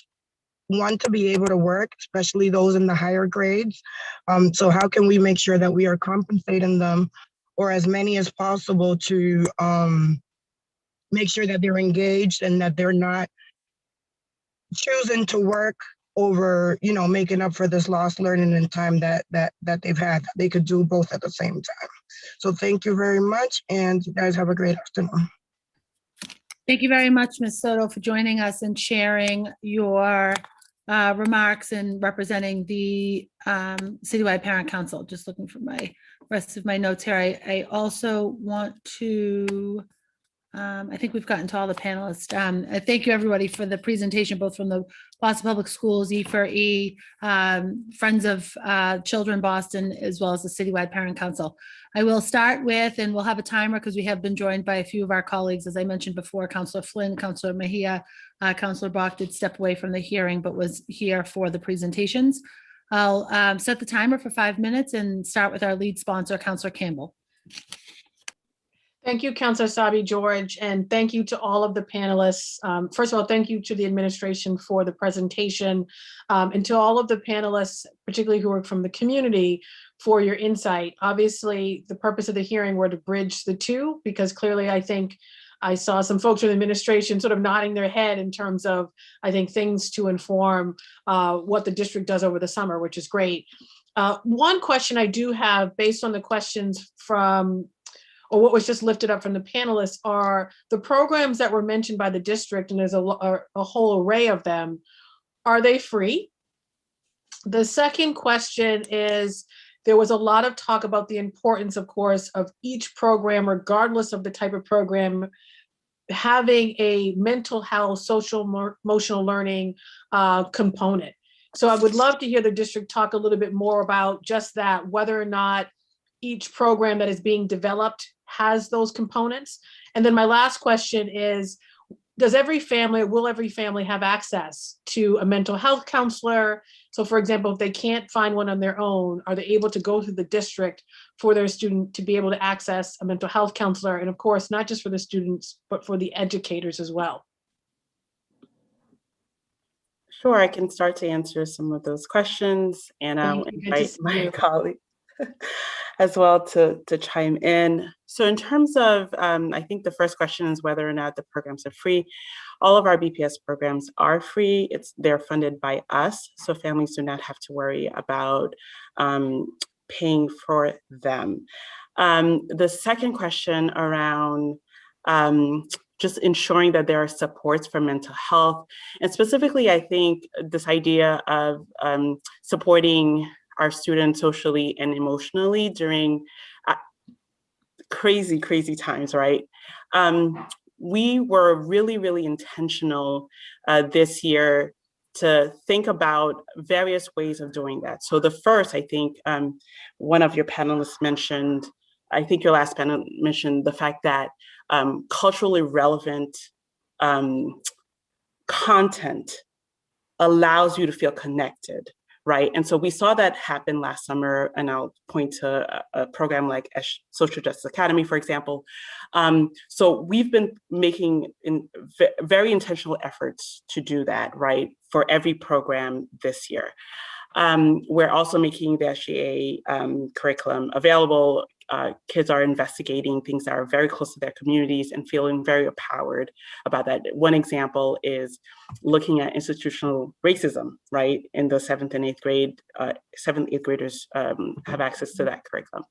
Speaker 13: want to be able to work, especially those in the higher grades. So how can we make sure that we are compensating them, or as many as possible, to make sure that they're engaged and that they're not choosing to work over, making up for this lost learning and time that they've had. They could do both at the same time. So thank you very much, and you guys have a great afternoon.
Speaker 1: Thank you very much, Ms. Soto, for joining us and sharing your remarks and representing the Citywide Parent Council. Just looking for my rest of my notes here. I also want to, I think we've gotten to all the panelists. I thank you, everybody, for the presentation, both from the Boston Public Schools, E4E, Friends of Children Boston, as well as the Citywide Parent Council. I will start with, and we'll have a timer because we have been joined by a few of our colleagues, as I mentioned before, Councilor Flynn, Councilor Mejia, Councilor Bach did step away from the hearing, but was here for the presentations. I'll set the timer for 5 minutes and start with our lead sponsor, Councilor Campbell.
Speaker 3: Thank you, Councilor Sabi George, and thank you to all of the panelists. First of all, thank you to the administration for the presentation, and to all of the panelists, particularly who are from the community, for your insight. Obviously, the purpose of the hearing were to bridge the two, because clearly I think I saw some folks from the administration sort of nodding their head in terms of, I think, things to inform what the district does over the summer, which is great. One question I do have, based on the questions from, or what was just lifted up from the panelists, are the programs that were mentioned by the district, and there's a whole array of them, are they free? The second question is, there was a lot of talk about the importance, of course, of each program, regardless of the type of program, having a mental health, social, emotional learning component. So I would love to hear the district talk a little bit more about just that, whether or not each program that is being developed has those components. And then my last question is, will every family have access to a mental health counselor? So for example, if they can't find one on their own, are they able to go through the district for their student to be able to access a mental health counselor? And of course, not just for the students, but for the educators as well.
Speaker 4: Sure, I can start to answer some of those questions, and I'll invite my colleague as well to chime in. So in terms of, I think the first question is whether or not the programs are free. All of our BPS programs are free. They're funded by us, so families do not have to worry about paying for them. The second question around just ensuring that there are supports for mental health, and specifically, I think this idea of supporting our students socially and emotionally during crazy times, right? We were really intentional this year to think about various ways of doing that. So the first, I think one of your panelists mentioned, I think your last panel mentioned the fact that culturally relevant content allows you to feel connected, right? And so we saw that happen last summer, and I'll point to a program like Social Justice Academy, for example. So we've been making very intentional efforts to do that, right, for every program this year. We're also making the SGA curriculum available. Kids are investigating things that are very close to their communities and feeling very empowered about that. One example is looking at institutional racism, right? In the 7th and 8th grade, 7th, 8th graders have access to that curriculum.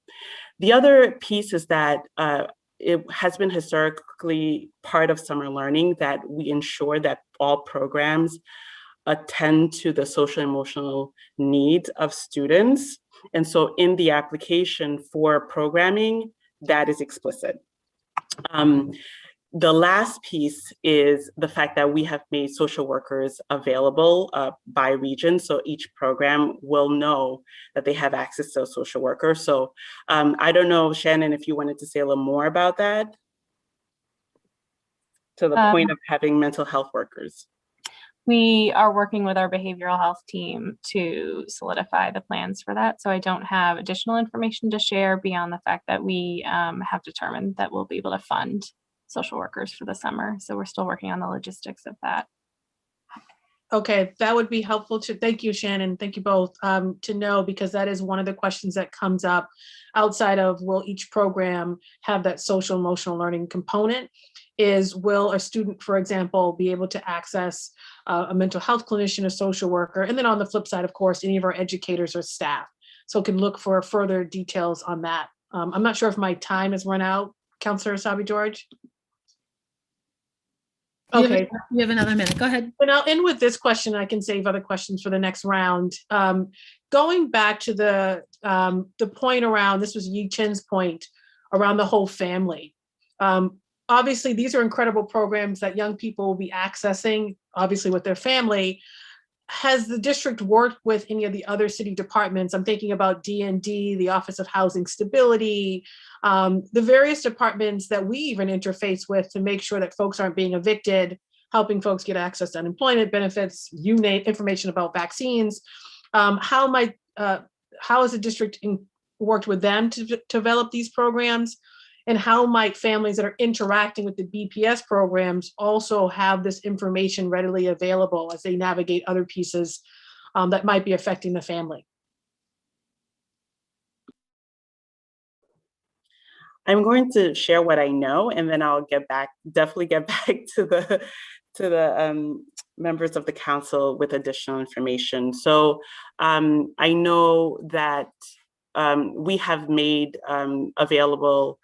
Speaker 4: The other piece is that it has been historically part of summer learning that we ensure that all programs attend to the social emotional needs of students. And so in the application for programming, that is explicit. The last piece is the fact that we have made social workers available by region. So each program will know that they have access to a social worker. So I don't know, Shannon, if you wanted to say a little more about that, to the point of having mental health workers.
Speaker 6: We are working with our behavioral health team to solidify the plans for that. So I don't have additional information to share beyond the fact that we have determined that we'll be able to fund social workers for the summer. So we're still working on the logistics of that.
Speaker 3: Okay, that would be helpful to, thank you, Shannon, thank you both, to know, because that is one of the questions that comes up outside of will each program have that social emotional learning component, is will a student, for example, be able to access a mental health clinician, a social worker, and then on the flip side, of course, any of our educators or staff. So can look for further details on that. I'm not sure if my time has run out, Counselor Asabi George. Okay.
Speaker 1: You have another minute. Go ahead.
Speaker 3: And I'll end with this question. I can save other questions for the next round. Going back to the point around, this was Yi Chen's point around the whole family. Obviously, these are incredible programs that young people will be accessing, obviously with their family. Has the district worked with any of the other city departments? I'm thinking about D&D, the Office of Housing Stability, the various departments that we even interface with to make sure that folks aren't being evicted, helping folks get access to unemployment benefits, you name information about vaccines. How has the district worked with them to develop these programs? And how might families that are interacting with the BPS programs also have this information readily available as they navigate other pieces that might be affecting the family?
Speaker 4: I'm going to share what I know, and then I'll definitely get back to the members of the council with additional information. So I know that we have made available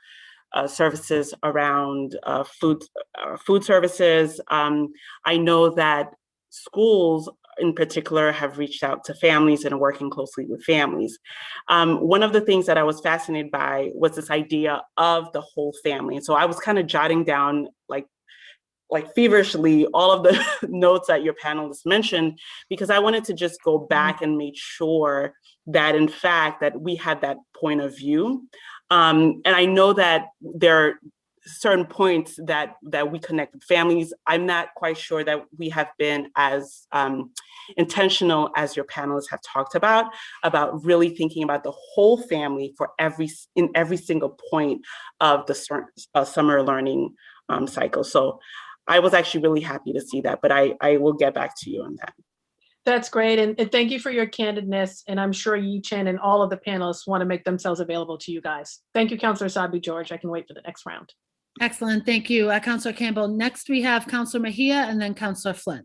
Speaker 4: services around food services. I know that schools in particular have reached out to families and are working closely with families. One of the things that I was fascinated by was this idea of the whole family. And so I was kind of jotting down like feverishly all of the notes that your panelists mentioned, because I wanted to just go back and make sure that in fact that we had that point of view. And I know that there are certain points that we connect with families. I'm not quite sure that we have been as intentional as your panelists have talked about really thinking about the whole family in every single point of the summer learning cycle. So I was actually really happy to see that, but I will get back to you on that.
Speaker 3: That's great. And thank you for your candidness. And I'm sure Yi Chen and all of the panelists want to make themselves available to you guys. Thank you, Counselor Asabi George. I can wait for the next round.
Speaker 1: Excellent. Thank you, Counselor Campbell. Next, we have Counselor Mejia and then Counselor Flynn.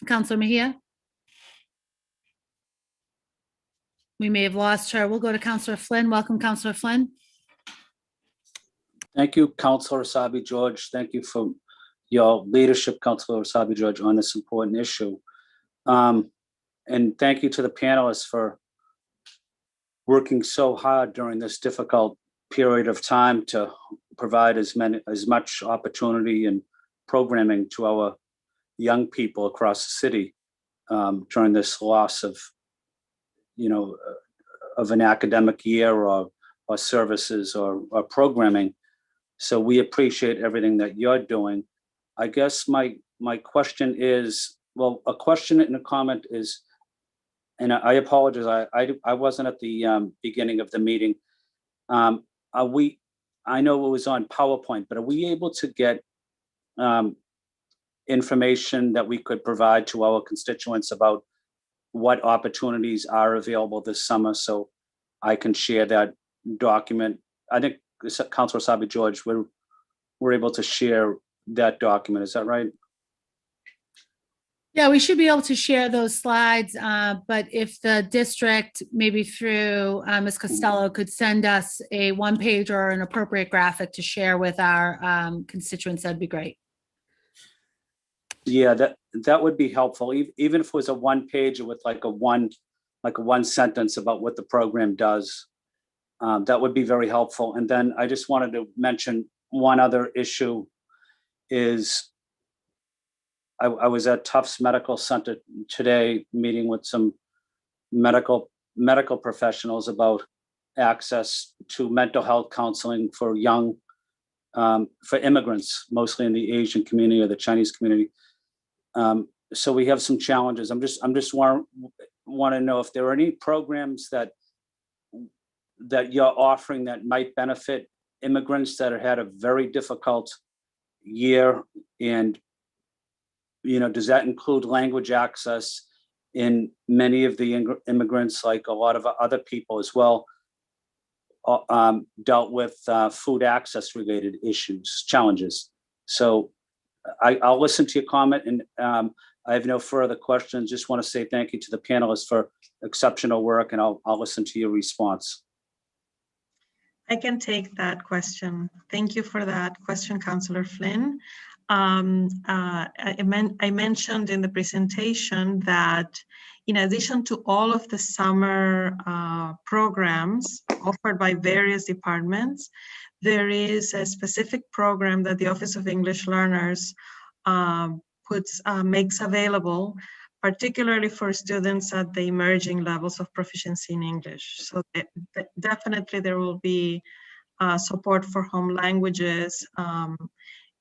Speaker 1: Counselor Mejia? We may have lost her. We'll go to Counselor Flynn. Welcome, Counselor Flynn.
Speaker 14: Thank you, Counselor Asabi George. Thank you for your leadership, Counselor Asabi George, on this important issue. And thank you to the panelists for working so hard during this difficult period of time to provide as much opportunity and programming to our young people across the city during this loss of, of an academic year or services or programming. So we appreciate everything that you're doing. I guess my my question is, well, a question and a comment is, and I apologize, I wasn't at the beginning of the meeting. I know it was on PowerPoint, but are we able to get information that we could provide to our constituents about what opportunities are available this summer, so I can share that document? I think Councilor Sabi George, we're able to share that document. Is that right?
Speaker 1: Yeah, we should be able to share those slides, but if the district, maybe through Ms. Costello, could send us a one-page or an appropriate graphic to share with our constituents, that'd be great.
Speaker 14: Yeah, that would be helpful. Even if it was a one page with like a one sentence about what the program does, that would be very helpful. And then I just wanted to mention one other issue is I was at Tufts Medical Center today meeting with some medical professionals about access to mental health counseling for for immigrants, mostly in the Asian community or the Chinese community. So we have some challenges. I'm just want to know if there are any programs that you're offering that might benefit immigrants that have had a very difficult year, and does that include language access in many of the immigrants, like a lot of other people as well, dealt with food access related challenges. So I'll listen to your comment, and I have no further questions. Just want to say thank you to the panelists for exceptional work, and I'll listen to your response.
Speaker 8: I can take that question. Thank you for that question, Councillor Flynn. I mentioned in the presentation that in addition to all of the summer programs offered by various departments, there is a specific program that the Office of English Learners makes available, particularly for students at the emerging levels of proficiency in English. So definitely there will be support for home languages.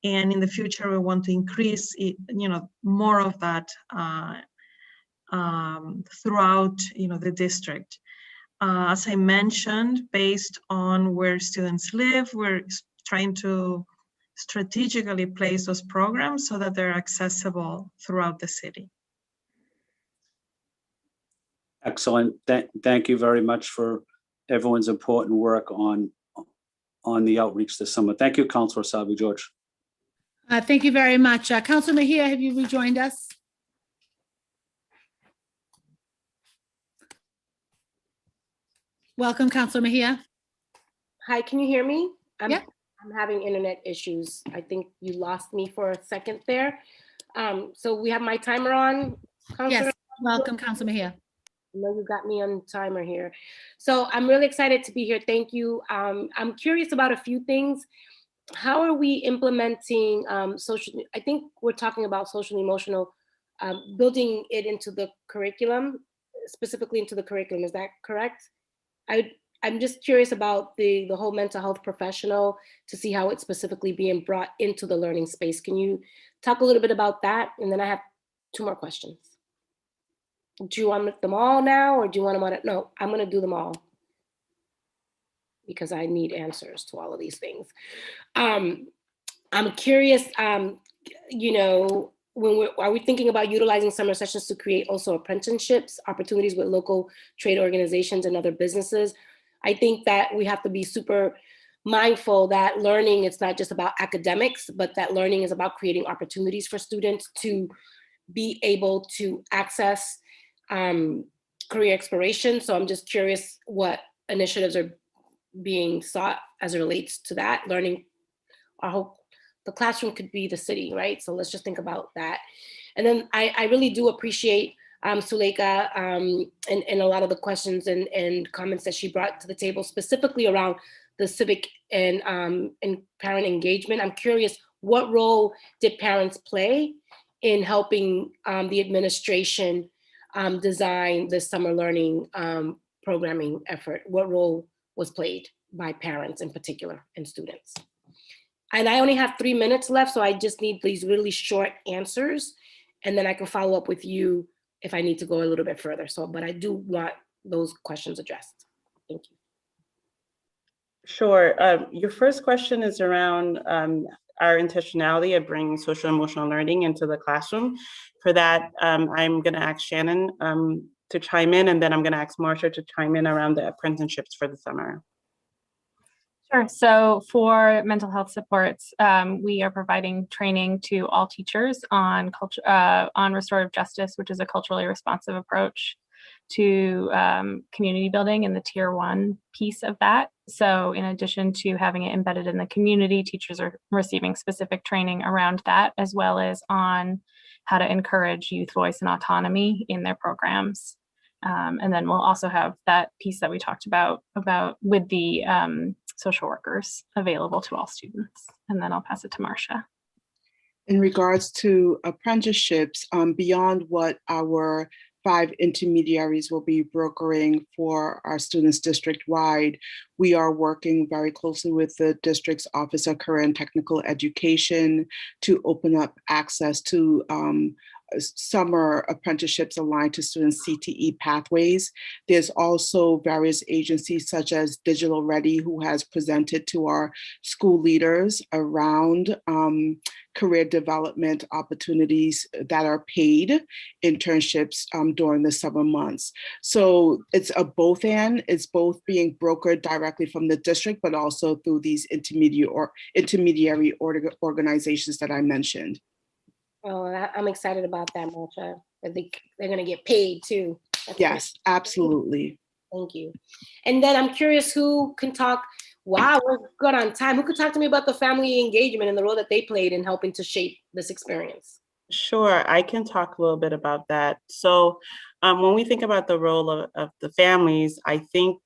Speaker 8: And in the future, we want to increase more of that throughout the district. As I mentioned, based on where students live, we're trying to strategically place those programs so that they're accessible throughout the city.
Speaker 14: Excellent. Thank you very much for everyone's important work on the outreach this summer. Thank you, Councilor Sabi George.
Speaker 1: Thank you very much. Councilor Mejia, have you rejoined us? Welcome, Councilor Mejia.
Speaker 15: Hi, can you hear me?
Speaker 1: Yeah.
Speaker 15: I'm having internet issues. I think you lost me for a second there. So we have my timer on, Councilor?
Speaker 1: Yes, welcome, Councilor Mejia.
Speaker 15: I know you got me on timer here. So I'm really excited to be here. Thank you. I'm curious about a few things. How are we implementing I think we're talking about social emotional, building it into the curriculum, specifically into the curriculum. Is that correct? I'm just curious about the whole mental health professional to see how it's specifically being brought into the learning space. Can you talk a little bit about that? And then I have 2 more questions. Do you want them all now, or do you want them on? No, I'm going to do them all because I need answers to all of these things. I'm curious, are we thinking about utilizing summer sessions to create also apprenticeships, opportunities with local trade organizations and other businesses? I think that we have to be super mindful that learning, it's not just about academics, but that learning is about creating opportunities for students to be able to access career exploration. So I'm just curious what initiatives are being sought as it relates to that. Learning, I hope the classroom could be the city, right? So let's just think about that. And then I really do appreciate Suleika and a lot of the questions and comments that she brought to the table, specifically around the civic and parent engagement. I'm curious, what role did parents play in helping the administration design the summer learning programming effort? What role was played by parents in particular and students? And I only have 3 minutes left, so I just need these really short answers. And then I can follow up with you if I need to go a little bit further. So, but I do want those questions addressed. Thank you.
Speaker 4: Sure. Your first question is around our intentionality of bringing social emotional learning into the classroom. For that, I'm going to ask Shannon to chime in, and then I'm going to ask Marsha to chime in around the apprenticeships for the summer.
Speaker 6: Sure. So for mental health supports, we are providing training to all teachers on restorative justice, which is a culturally responsive approach to community building in the tier 1 piece of that. So in addition to having it embedded in the community, teachers are receiving specific training around that, as well as on how to encourage youth voice and autonomy in their programs. And then we'll also have that piece that we talked about with the social workers available to all students. And then I'll pass it to Marsha.
Speaker 10: In regards to apprenticeships, beyond what our 5 intermediaries will be brokering for our students district-wide, we are working very closely with the district's Office of Career and Technical Education to open up access to summer apprenticeships aligned to students' CTE pathways. There's also various agencies such as Digital Ready, who has presented to our school leaders around career development opportunities that are paid internships during the summer months. So it's a both and. It's both being brokered directly from the district, but also through these intermediary organizations that I mentioned.
Speaker 15: Oh, I'm excited about that, Marsha. I think they're going to get paid too. That's
Speaker 10: yes,
Speaker 15: great.
Speaker 10: Absolutely.
Speaker 15: Thank you. And then I'm curious who can talk. Wow, we're good on time. Who could talk to me about the family engagement and the role that they played in helping to shape this experience?
Speaker 4: Sure, I can talk a little bit about that. So when we think about the role of the families, I think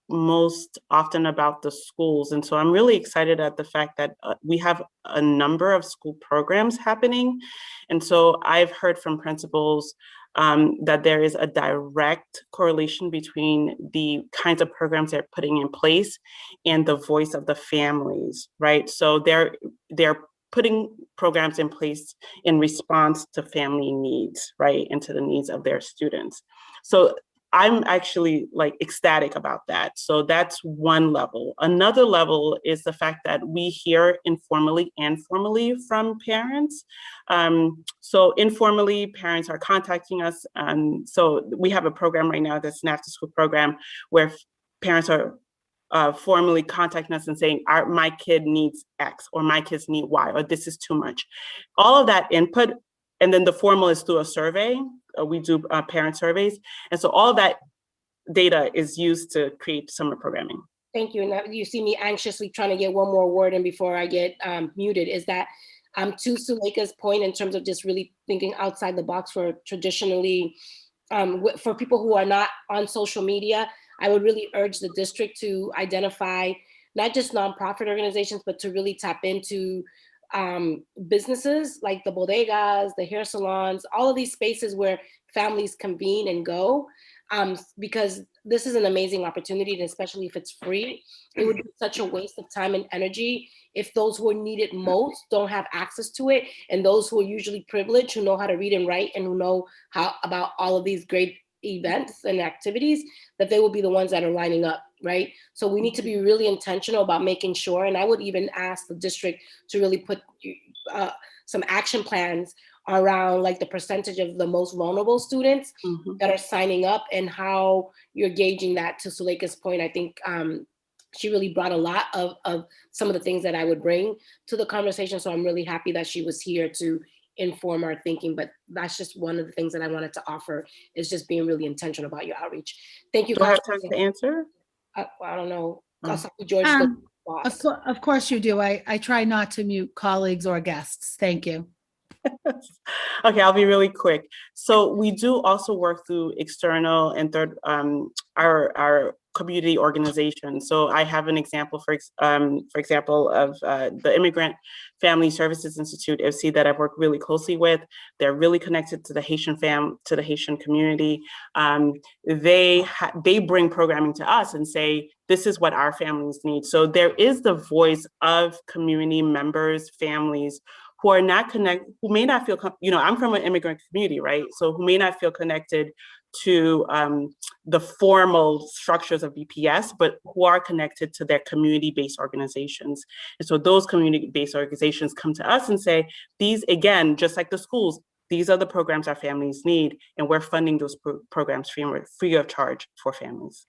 Speaker 4: most often about the schools. And so I'm really excited at the fact that we have a number of school programs happening. And so I've heard from principals that there is a direct correlation between the kinds of programs they're putting in place and the voice of the families, right? So they're putting programs in place in response to family needs, right? And to the needs of their students. So I'm actually like ecstatic about that. So that's one level. Another level is the fact that we hear informally and formally from parents. So informally, parents are contacting us. So we have a program right now that's an after school program where parents are formally contacting us and saying, my kid needs X, or my kids need Y, or this is too much. All of that input, and then the formal is through a survey. We do parent surveys. And so all that data is used to create summer programming.
Speaker 15: Thank you. And you see me anxiously trying to get one more word in before I get muted, is that to Suleika's point in terms of just really thinking outside the box for traditionally, for people who are not on social media, I would really urge the district to identify not just nonprofit organizations, but to really tap into businesses like the bodegas, the hair salons, all of these spaces where families convene and go, because this is an amazing opportunity, and especially if it's free. It would be such a waste of time and energy if those who need it most don't have access to it, and those who are usually privileged, who know how to read and write and who know how about all of these great events and activities, that they will be the ones that are lining up, right? So we need to be really intentional about making sure, and I would even ask the district to really put some action plans around like the percentage of the most vulnerable students that are signing up and how you're gauging that. To Suleika's point, I think she really brought a lot of some of the things that I would bring to the conversation. So I'm really happy that she was here to inform our thinking, but that's just one of the things that I wanted to offer, is just being really intentional about your outreach. Thank you.
Speaker 4: Do I have time to answer?
Speaker 15: I don't know. George,
Speaker 1: of course you do. I try not to mute colleagues or guests. Thank you.
Speaker 4: Okay, I'll be really quick. So we do also work through external and third, our community organizations. So I have an example, for example, of the Immigrant Family Services Institute, FC, that I've worked really closely with. They're really connected to the Haitian community. They bring programming to us and say, this is what our families need. So there is the voice of community members, families who are not connected, who may not feel, I'm from an immigrant community, right? So who may not feel connected to the formal structures of BPS, but who are connected to their community-based organizations. And so those community-based organizations come to us and say, these, again, just like the schools, these are the programs our families need, and we're funding those programs free of charge for families.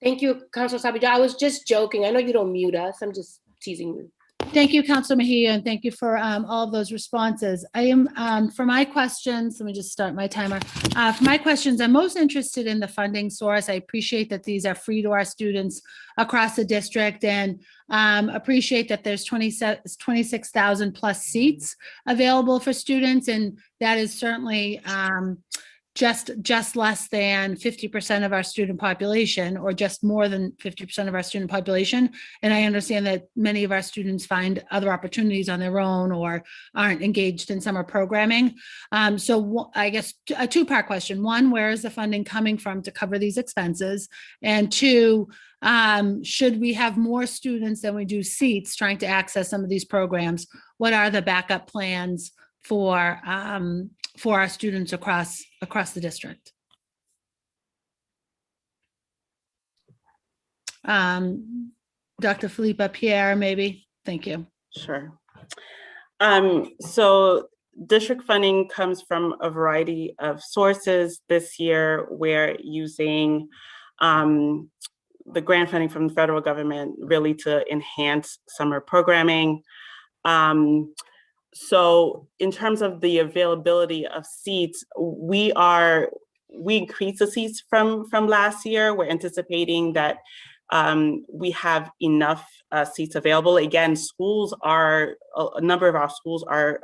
Speaker 15: Thank you, Councilor Sabi-Jo. I was just joking. I know you don't mute us. I'm just teasing you.
Speaker 1: Thank you, Councilor Mejia, and thank you for all of those responses. I am, for my questions, let me just start my timer. For my questions, I'm most interested in the funding source. I appreciate that these are free to our students across the district, and appreciate that there's 26,000 plus seats available for students, and that is certainly just less than 50% of our student population, or just more than 50% of our student population. And I understand that many of our students find other opportunities on their own or aren't engaged in summer programming. So I guess a two-part question. One, where is the funding coming from to cover these expenses? And two, should we have more students than we do seats trying to access some of these programs? What are the backup plans for our students across the district? Dr. Philippa Pierre, maybe. Thank you.
Speaker 4: Sure. So district funding comes from a variety of sources. This year, we're using the grant funding from the federal government really to enhance summer programming. So in terms of the availability of seats, we increased the seats from last year. We're anticipating that we have enough seats available. Again, a number of our schools are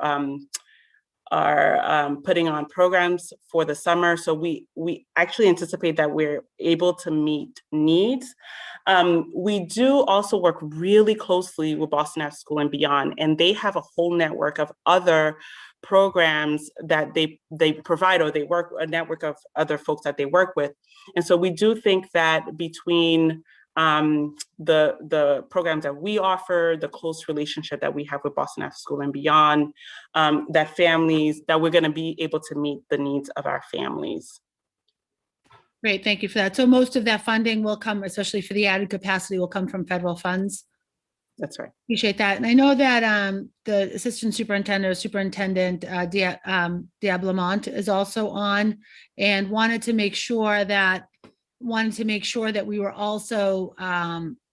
Speaker 4: putting on programs for the summer. So we actually anticipate that we're able to meet needs. We do also work really closely with Boston After School and Beyond, and they have a whole network of other programs that they provide, or a network of other folks that they work with. And so we do think that between the programs that we offer, the close relationship that we have with Boston After School and Beyond, that we're going to be able to meet the needs of our families.
Speaker 1: Great, thank you for that. So most of that funding will come, especially for the added capacity, will come from federal funds?
Speaker 4: That's right.
Speaker 1: Appreciate that. And I know that the Assistant Superintendent or Superintendent Diablamont is also on, and wanted to make sure that we were also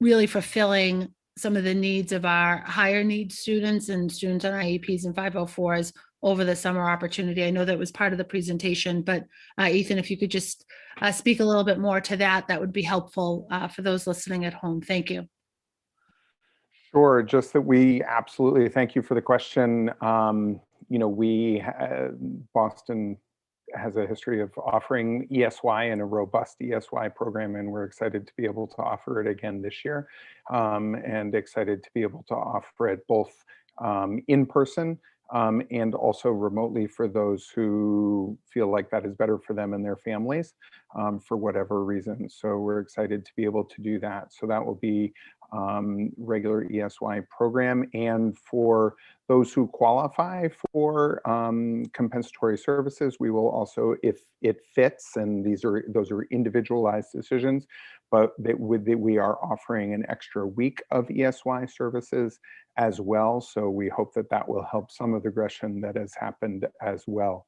Speaker 1: really fulfilling some of the needs of our higher needs students and students on IEPs and 504s over the summer opportunity. I know that was part of the presentation, but Ethan, if you could just speak a little bit more to that, that would be helpful for those listening at home. Thank you.
Speaker 9: Sure, just that we absolutely, thank you for the question. Boston has a history of offering ESY and a robust ESY program, and we're excited to be able to offer it again this year, and excited to be able to offer it both in person and also remotely for those who feel like that is better for them and their families for whatever reason. So we're excited to be able to do that. So that will be regular ESY program, and for those who qualify for compensatory services, we will also, if it fits, and those are individualized decisions, but we are offering an extra week of ESY services as well. So we hope that will help some of the regression that has happened as well.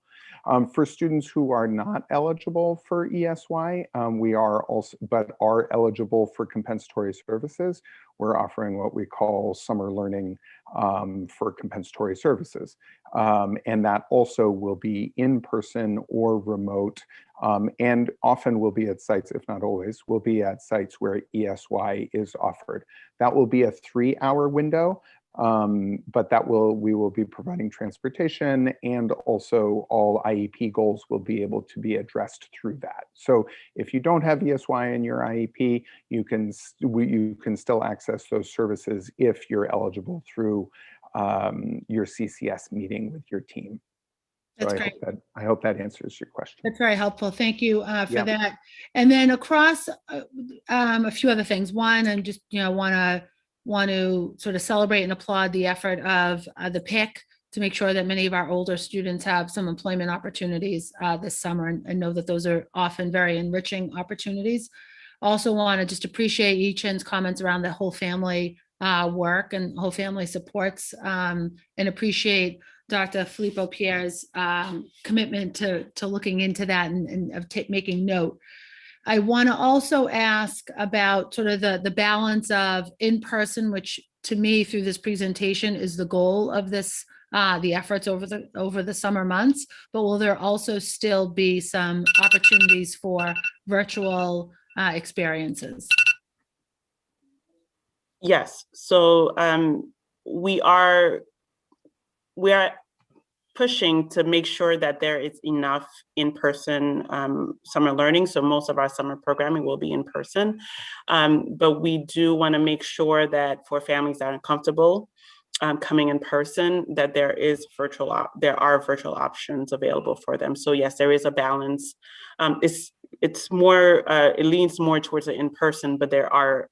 Speaker 9: For students who are not eligible for ESY, we are also, but are eligible for compensatory services, we're offering what we call summer learning for compensatory services. And that also will be in person or remote, and often will be at sites, if not always, will be at sites where ESY is offered. That will be a 3-hour window. But we will be providing transportation, and also all IEP goals will be able to be addressed through that. So if you don't have ESY in your IEP, you can still access those services if you're eligible through your CCS meeting with your team. So
Speaker 1: That's great.
Speaker 9: I hope that answers your question.
Speaker 1: That's very helpful. Thank you for
Speaker 9: Yeah.
Speaker 1: that. And then across a few other things. One, and just want to sort of celebrate and applaud the effort of the PIC to make sure that many of our older students have some employment opportunities this summer, and know that those are often very enriching opportunities. Also want to just appreciate Yi-Chen's comments around the whole family work and whole family supports, and appreciate Dr. Filippo Pierre's commitment to looking into that and of making note. I want to also ask about sort of the balance of in-person, which to me through this presentation is the goal of this, the efforts over the summer months, but will there also still be some opportunities for virtual experiences?
Speaker 4: Yes, so we are pushing to make sure that there is enough in-person summer learning. So most of our summer programming will be in person, but we do want to make sure that for families that are uncomfortable coming in person, that there are virtual options available for them. So yes, there is a balance. It's more, it leans more towards the in-person, but there are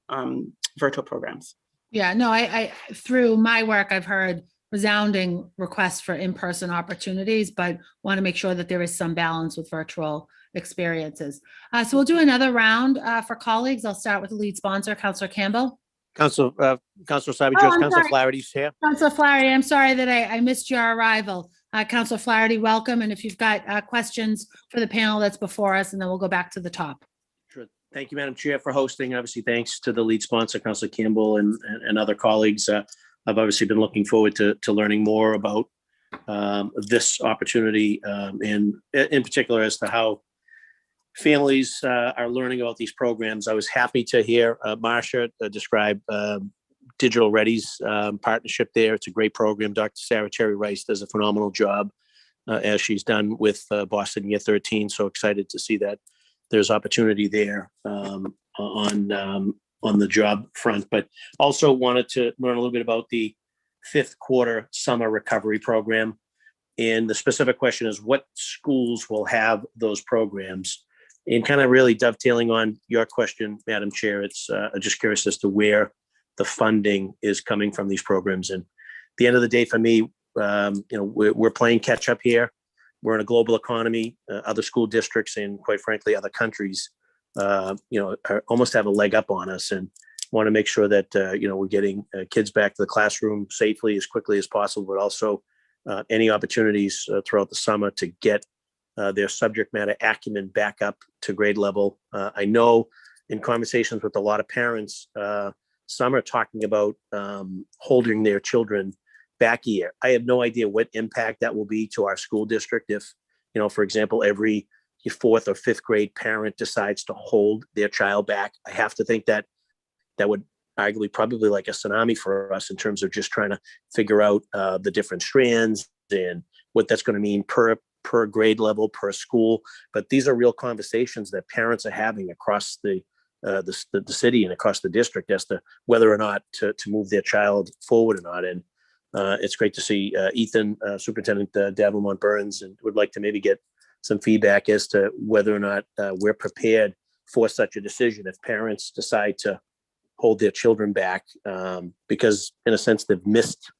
Speaker 4: virtual programs.
Speaker 1: Yeah, no, I through my work, I've heard resounding requests for in-person opportunities, but want to make sure that there is some balance with virtual experiences. So we'll do another round for colleagues. I'll start with the lead sponsor, Councilor Campbell.
Speaker 16: Councilor Sabi
Speaker 1: Oh,
Speaker 16: Judge,
Speaker 1: I'm
Speaker 16: Councilor
Speaker 1: sorry.
Speaker 16: Flaherty's here.
Speaker 1: Councilor Flaherty, I'm sorry that I missed your arrival. Councilor Flaherty, welcome. And if you've got questions for the panel that's before us, and then we'll go back to the top.
Speaker 16: Sure. Thank you, Madam Chair, for hosting. Obviously, thanks to the lead sponsor, Councilor Campbell, and other colleagues. I've obviously been looking forward to learning more about this opportunity, and in particular as to how families are learning about these programs. I was happy to hear Marsha describe Digital Ready's partnership there. It's a great program. Dr. Sarah Cherry Rice does a phenomenal job as she's done with Boston Year 13. So excited to see that there's opportunity there on the job front, but also wanted to learn a little bit about the 5th quarter summer recovery program. And the specific question is what schools will have those programs? And kind of really dovetailing on your question, Madam Chair, it's just curious as to where the funding is coming from these programs. And at the end of the day, for me, we're playing catch up here. We're in a global economy. Other school districts and quite frankly, other countries almost have a leg up on us, and want to make sure that we're getting kids back to the classroom safely as quickly as possible, but also any opportunities throughout the summer to get their subject matter acumen back up to grade level. I know in conversations with a lot of parents, some are talking about holding their children back a year. I have no idea what impact that will be to our school district if, for example, every 4th or 5th grade parent decides to hold their child back. I have to think that would arguably probably like a tsunami for us in terms of just trying to figure out the different strands and what that's going to mean per grade level, per school. But these are real conversations that parents are having across the city and across the district as to whether or not to move their child forward or not. And it's great to see Ethan, Superintendent Davenport Burns, and would like to maybe get some feedback as to whether or not we're prepared for such a decision if parents decide to hold their children back because in a sense they've missed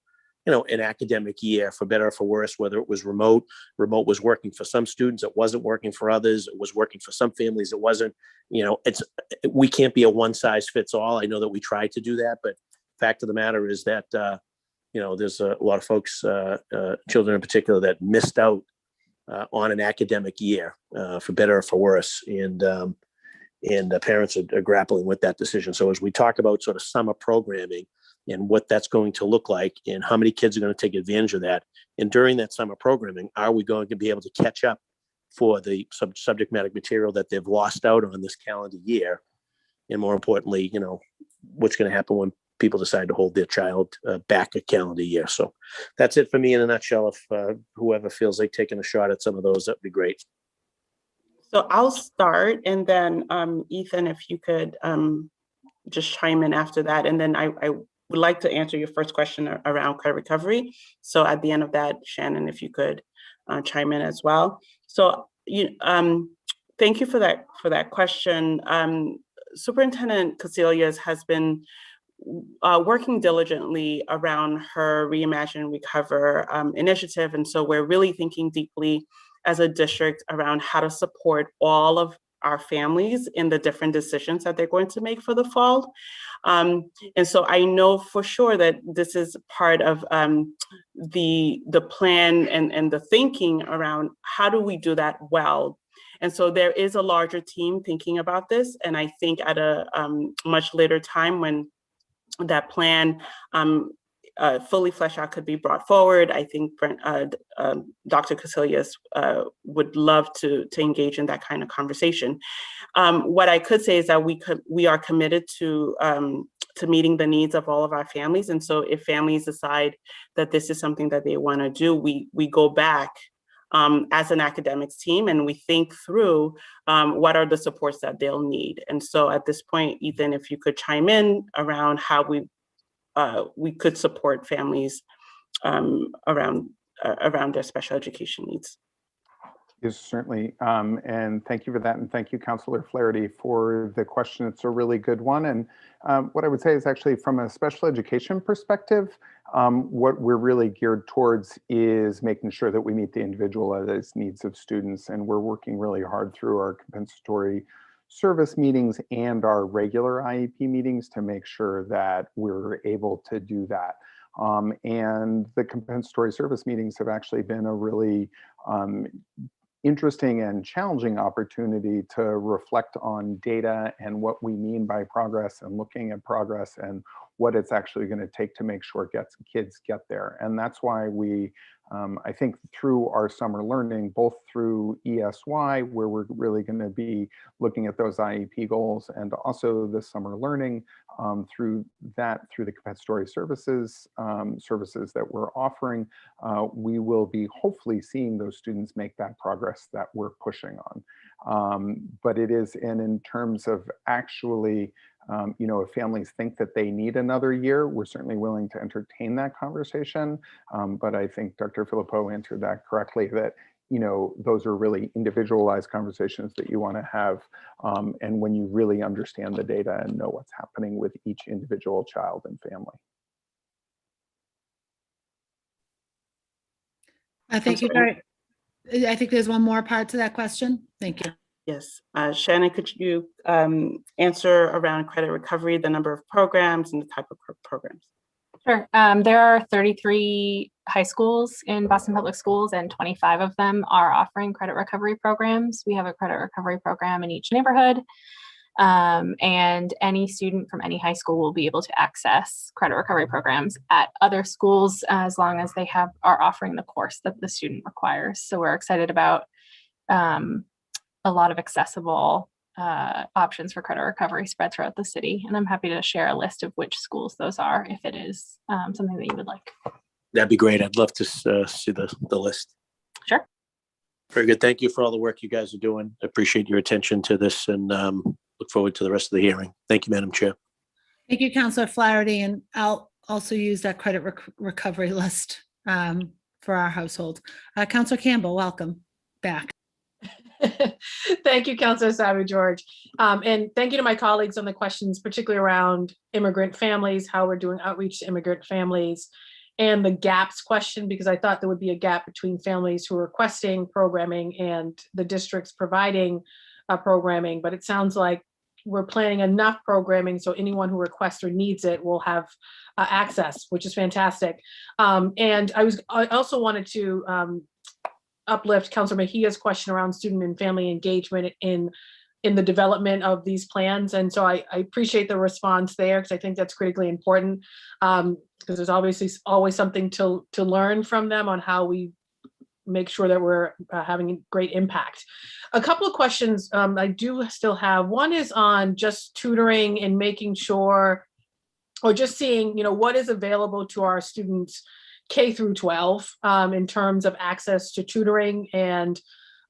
Speaker 16: an academic year, for better or for worse, whether it was remote was working for some students, it wasn't working for others, it was working for some families, it wasn't. We can't be a one size fits all. I know that we tried to do that, but fact of the matter is that there's a lot of folks, children in particular, that missed out on an academic year, for better or for worse, and parents are grappling with that decision. So as we talk about sort of summer programming and what that's going to look like and how many kids are going to take advantage of that, and during that summer programming, are we going to be able to catch up for the subject matter material that they've lost out on this calendar year? And more importantly, what's going to happen when people decide to hold their child back a calendar year? So that's it for me in a nutshell. If whoever feels like taking a shot at some of those, that'd be great.
Speaker 4: So I'll start, and then Ethan, if you could just chime in after that. And then I would like to answer your first question around credit recovery. So at the end of that, Shannon, if you could chime in as well. So thank you for that question. Superintendent Casillas has been working diligently around her Reimagine and Recover initiative. And so we're really thinking deeply as a district around how to support all of our families in the different decisions that they're going to make for the fall. And so I know for sure that this is part of the plan and the thinking around how do we do that well. And so there is a larger team thinking about this. And I think at a much later time when that plan fully fleshed out could be brought forward, I think Dr. Casillas would love to engage in that kind of conversation. What I could say is that we are committed to meeting the needs of all of our families. And so if families decide that this is something that they want to do, we go back as an academics team and we think through what are the supports that they'll need. And so at this point, Ethan, if you could chime in around how we could support families around their special education needs.
Speaker 9: Yes, certainly. And thank you for that. And thank you, Councilor Flaherty, for the question. It's a really good one. And what I would say is actually from a special education perspective, what we're really geared towards is making sure that we meet the individualized needs of students. And we're working really hard through our compensatory service meetings and our regular IEP meetings to make sure that we're able to do that. And the compensatory service meetings have actually been a really interesting and challenging opportunity to reflect on data and what we mean by progress and looking at progress and what it's actually going to take to make sure kids get there. And that's why we, I think through our summer learning, both through ESY, where we're really going to be looking at those IEP goals, and also the summer learning through the compensatory services that we're offering, we will be hopefully seeing those students make that progress that we're pushing on. But it is, and in terms of actually, if families think that they need another year, we're certainly willing to entertain that conversation. But I think Dr. Filippo answered that correctly, that those are really individualized conversations that you want to have. And when you really understand the data and know what's happening with each individual child and family.
Speaker 1: Thank you very. I think there's one more part to that question. Thank you.
Speaker 4: Yes, Shannon, could you answer around credit recovery, the number of programs and the type of programs?
Speaker 6: Sure. There are 33 high schools in Boston Public Schools, and 25 of them are offering credit recovery programs. We have a credit recovery program in each neighborhood, and any student from any high school will be able to access credit recovery programs at other schools as long as they are offering the course that the student requires. So we're excited about a lot of accessible options for credit recovery spread throughout the city. And I'm happy to share a list of which schools those are if it is something that you would like.
Speaker 16: That'd be great. I'd love to see the list.
Speaker 6: Sure.
Speaker 16: Very good. Thank you for all the work you guys are doing. I appreciate your attention to this and look forward to the rest of the hearing. Thank you, Madam Chair.
Speaker 1: Thank you, Councilor Flaherty. And I'll also use that credit recovery list for our household. Councilor Campbell, welcome back.
Speaker 3: Thank you, Councilor Savvy George. And thank you to my colleagues on the questions, particularly around immigrant families, how we're doing outreach to immigrant families, and the gaps question, because I thought there would be a gap between families who are requesting programming and the districts providing programming. But it sounds like we're planning enough programming so anyone who requests or needs it will have access, which is fantastic. And I also wanted to uplift Councilor Mejia's question around student and family engagement in the development of these plans. And so I appreciate the response there, because I think that's critically important, because there's obviously always something to learn from them on how we make sure that we're having great impact. A couple of questions I do still have. One is on just tutoring and making sure, or just seeing, what is available to our students K through 12 in terms of access to tutoring, and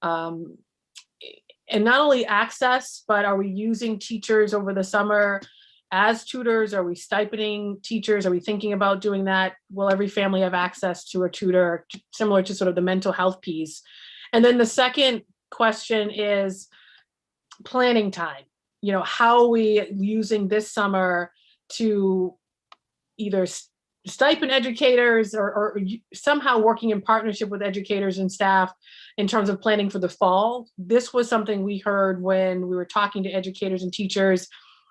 Speaker 3: not only access, but are we using teachers over the summer as tutors? Are we stipending teachers? Are we thinking about doing that? Will every family have access to a tutor, similar to sort of the mental health piece? And then the second question is planning time. You know, how are we using this summer to either stipend educators or somehow working in partnership with educators and staff in terms of planning for the fall? This was something we heard when we were talking to educators and teachers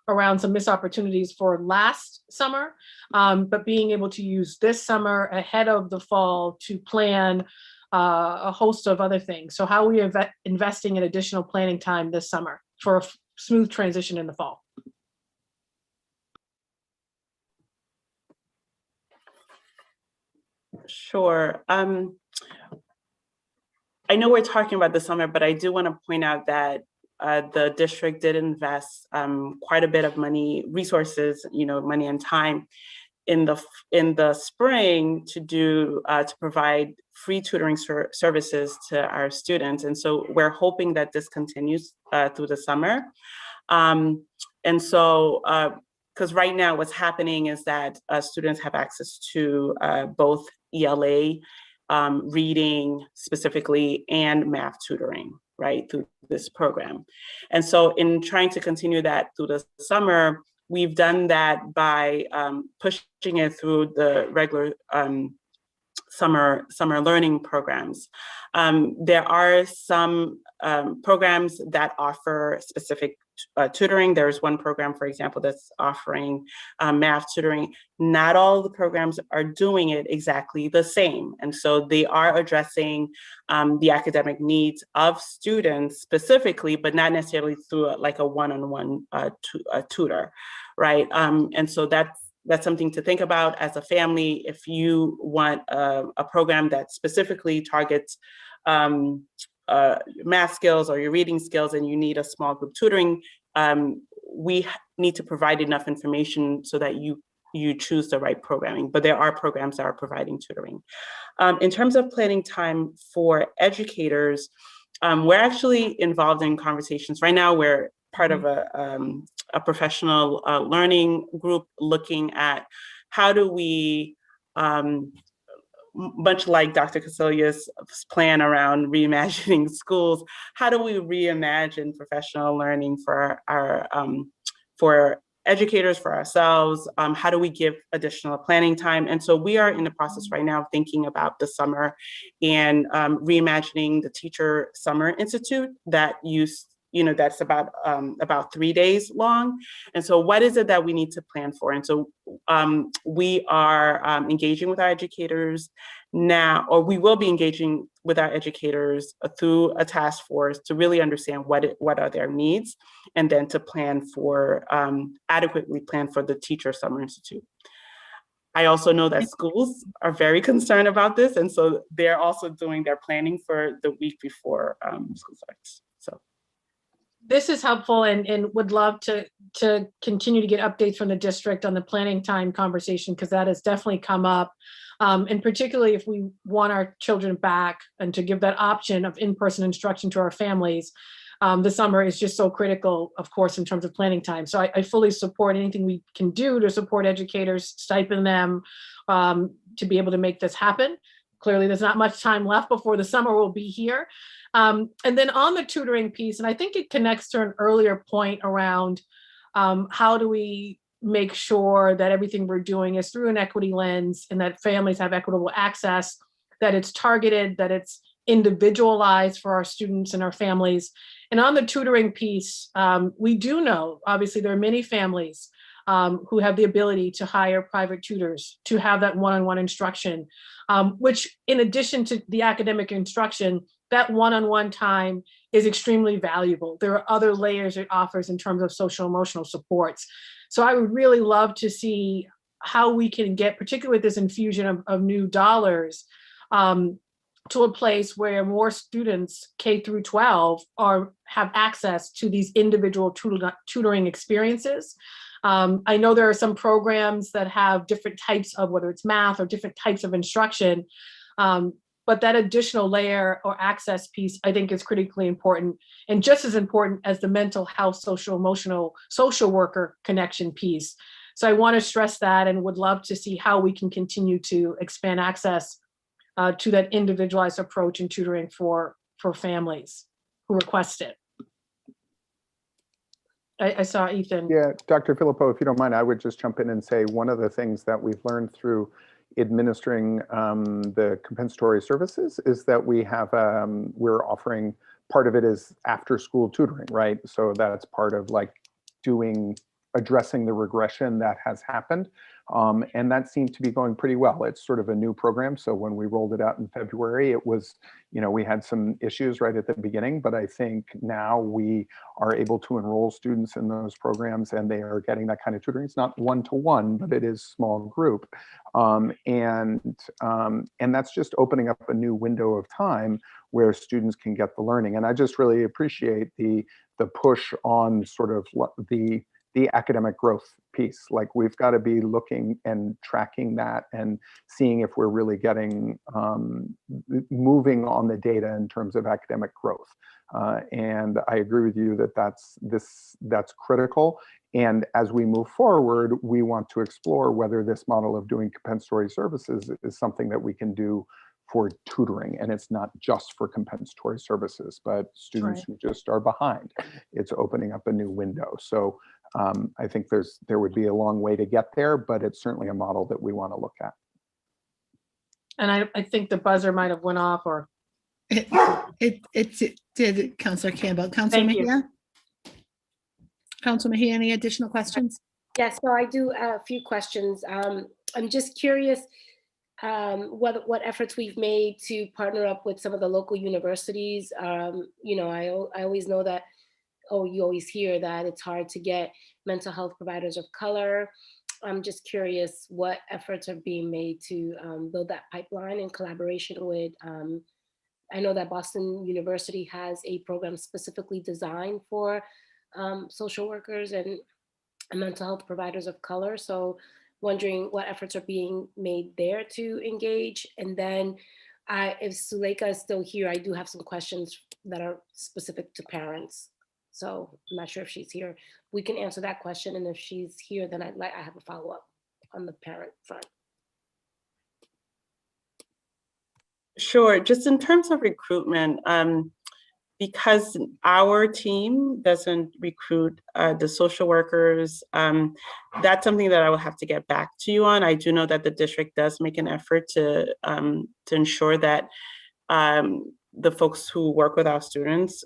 Speaker 3: around some missed opportunities for last summer, but being able to use this summer ahead of the fall to plan a host of other things. So how are we investing in additional planning time this summer for a smooth transition in the fall?
Speaker 4: Sure. I know we're talking about the summer, but I do want to point out that the district did invest quite a bit of money, resources, money and time in the spring to provide free tutoring services to our students. And so we're hoping that this continues through the summer. And so, because right now what's happening is that students have access to both ELA, reading specifically, and math tutoring, right, through this program. And so in trying to continue that through the summer, we've done that by pushing it through the regular summer learning programs. There are some programs that offer specific tutoring. There's one program, for example, that's offering math tutoring. Not all the programs are doing it exactly the same. And so they are addressing the academic needs of students specifically, but not necessarily through like a one-on-one tutor, right? And so that's something to think about as a family. If you want a program that specifically targets math skills or your reading skills and you need a small group tutoring, we need to provide enough information so that you choose the right programming. But there are programs that are providing tutoring. In terms of planning time for educators, we're actually involved in conversations. Right now, we're part of a professional learning group looking at how do we, much like Dr. Casilius' plan around reimagining schools, how do we reimagine professional learning for for educators, for ourselves? How do we give additional planning time? And so we are in the process right now thinking about the summer and reimagining the Teacher Summer Institute that that's about 3 days long. And so what is it that we need to plan for? And so we are engaging with our educators now, or we will be engaging with our educators through a task force to really understand what are their needs, and then to plan for, adequately plan for the Teacher Summer Institute. I also know that schools are very concerned about this, and so they're also doing their planning for the week before school starts. So.
Speaker 3: This is helpful, and would love to continue to get updates from the district on the planning time conversation, because that has definitely come up. And particularly if we want our children back and to give that option of in-person instruction to our families, the summer is just so critical, of course, in terms of planning time. So I fully support anything we can do to support educators, stipend them to be able to make this happen. Clearly, there's not much time left before the summer will be here. And then on the tutoring piece, and I think it connects to an earlier point around how do we make sure that everything we're doing is through an equity lens and that families have equitable access, that it's targeted, that it's individualized for our students and our families. And on the tutoring piece, we do know, obviously, there are many families who have the ability to hire private tutors, to have that one-on-one instruction, which in addition to the academic instruction, that one-on-one time is extremely valuable. There are other layers it offers in terms of social emotional supports. So I would really love to see how we can get, particularly with this infusion of new dollars, to a place where more students K through 12 have access to these individual tutoring experiences. I know there are some programs that have different types of, whether it's math or different types of instruction, but that additional layer or access piece, I think, is critically important, and just as important as the mental health, social, emotional, social worker connection piece. So I want to stress that, and would love to see how we can continue to expand access to that individualized approach in tutoring for families who request it. I saw Ethan.
Speaker 9: Yeah, Dr. Filippo, if you don't mind, I would just jump in and say one of the things that we've learned through administering the compensatory services is that we have, we're offering, part of it is after school tutoring, right? So that's part of like addressing the regression that has happened. And that seemed to be going pretty well. It's sort of a new program. So when we rolled it out in February, it was, we had some issues right at the beginning, but I think now we are able to enroll students in those programs and they are getting that kind of tutoring. It's not one-to-one, but it is small group. And that's just opening up a new window of time where students can get the learning. And I just really appreciate the push on sort of the academic growth piece. Like we've got to be looking and tracking that and seeing if we're really getting moving on the data in terms of academic growth. And I agree with you that that's critical. And as we move forward, we want to explore whether this model of doing compensatory services is something that we can do for tutoring, and it's not just for compensatory services, but students who just are behind. It's opening up a new window. So I think there would be a long way to get there, but it's certainly a model that we want to look at.
Speaker 3: And I think the buzzer might have went off, or
Speaker 1: it did, Councilor Campbell. Councilor Mejia? Councilor Mejia, any additional questions?
Speaker 15: Yes, so I do a few questions. I'm just curious what efforts we've made to partner up with some of the local universities. I always know that, you always hear that it's hard to get mental health providers of color. I'm just curious what efforts are being made to build that pipeline in collaboration with, I know that Boston University has a program specifically designed for social workers and mental health providers of color. So wondering what efforts are being made there to engage. And then if Suleika is still here, I do have some questions that are specific to parents. So I'm not sure if she's here. We can answer that question. And if she's here, then I have a follow-up on the parent front.
Speaker 4: Sure, just in terms of recruitment, because our team doesn't recruit the social workers, that's something that I will have to get back to you on. I do know that the district does make an effort to ensure that the folks who work with our students,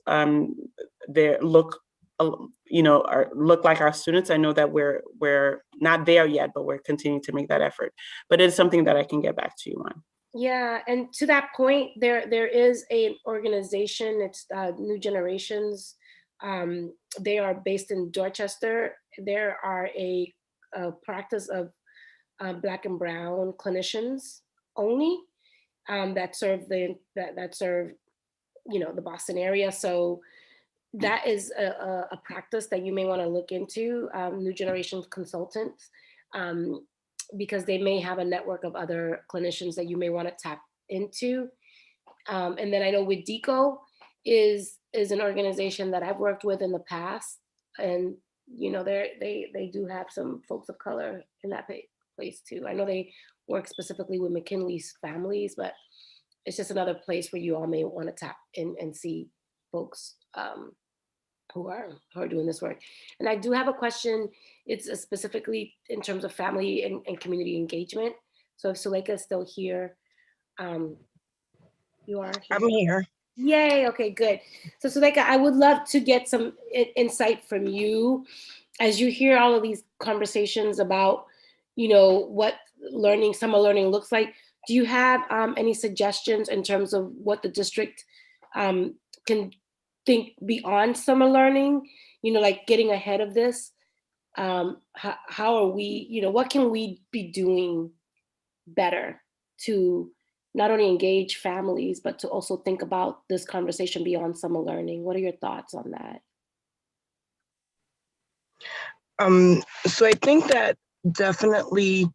Speaker 4: they look like our students. I know that we're not there yet, but we're continuing to make that effort. But it's something that I can get back to you on.
Speaker 15: Yeah, and to that point, there is an organization, it's New Generations. They are based in Dorchester. There are a practice of Black and Brown clinicians only that serve the Boston area. So that is a practice that you may want to look into, New Generations consultants. Because they may have a network of other clinicians that you may want to tap into. And then I know with DECO is an organization that I've worked with in the past. And, they do have some folks of color in that place too. I know they work specifically with McKinley's families, but it's just another place where you all may want to tap in and see folks who are doing this work. And I do have a question. It's specifically in terms of family and community engagement. So if Suleika is still here, you are here.
Speaker 13: I'm here.
Speaker 15: Yay, okay, good. So Suleika, I would love to get some insight from you as you hear all of these conversations about, what summer learning looks like. Do you have any suggestions in terms of what the district can think beyond summer learning, like getting ahead of this? How are we, what can we be doing better to not only engage families, but to also think about this conversation beyond summer learning? What are your thoughts on that?
Speaker 13: So I think that definitely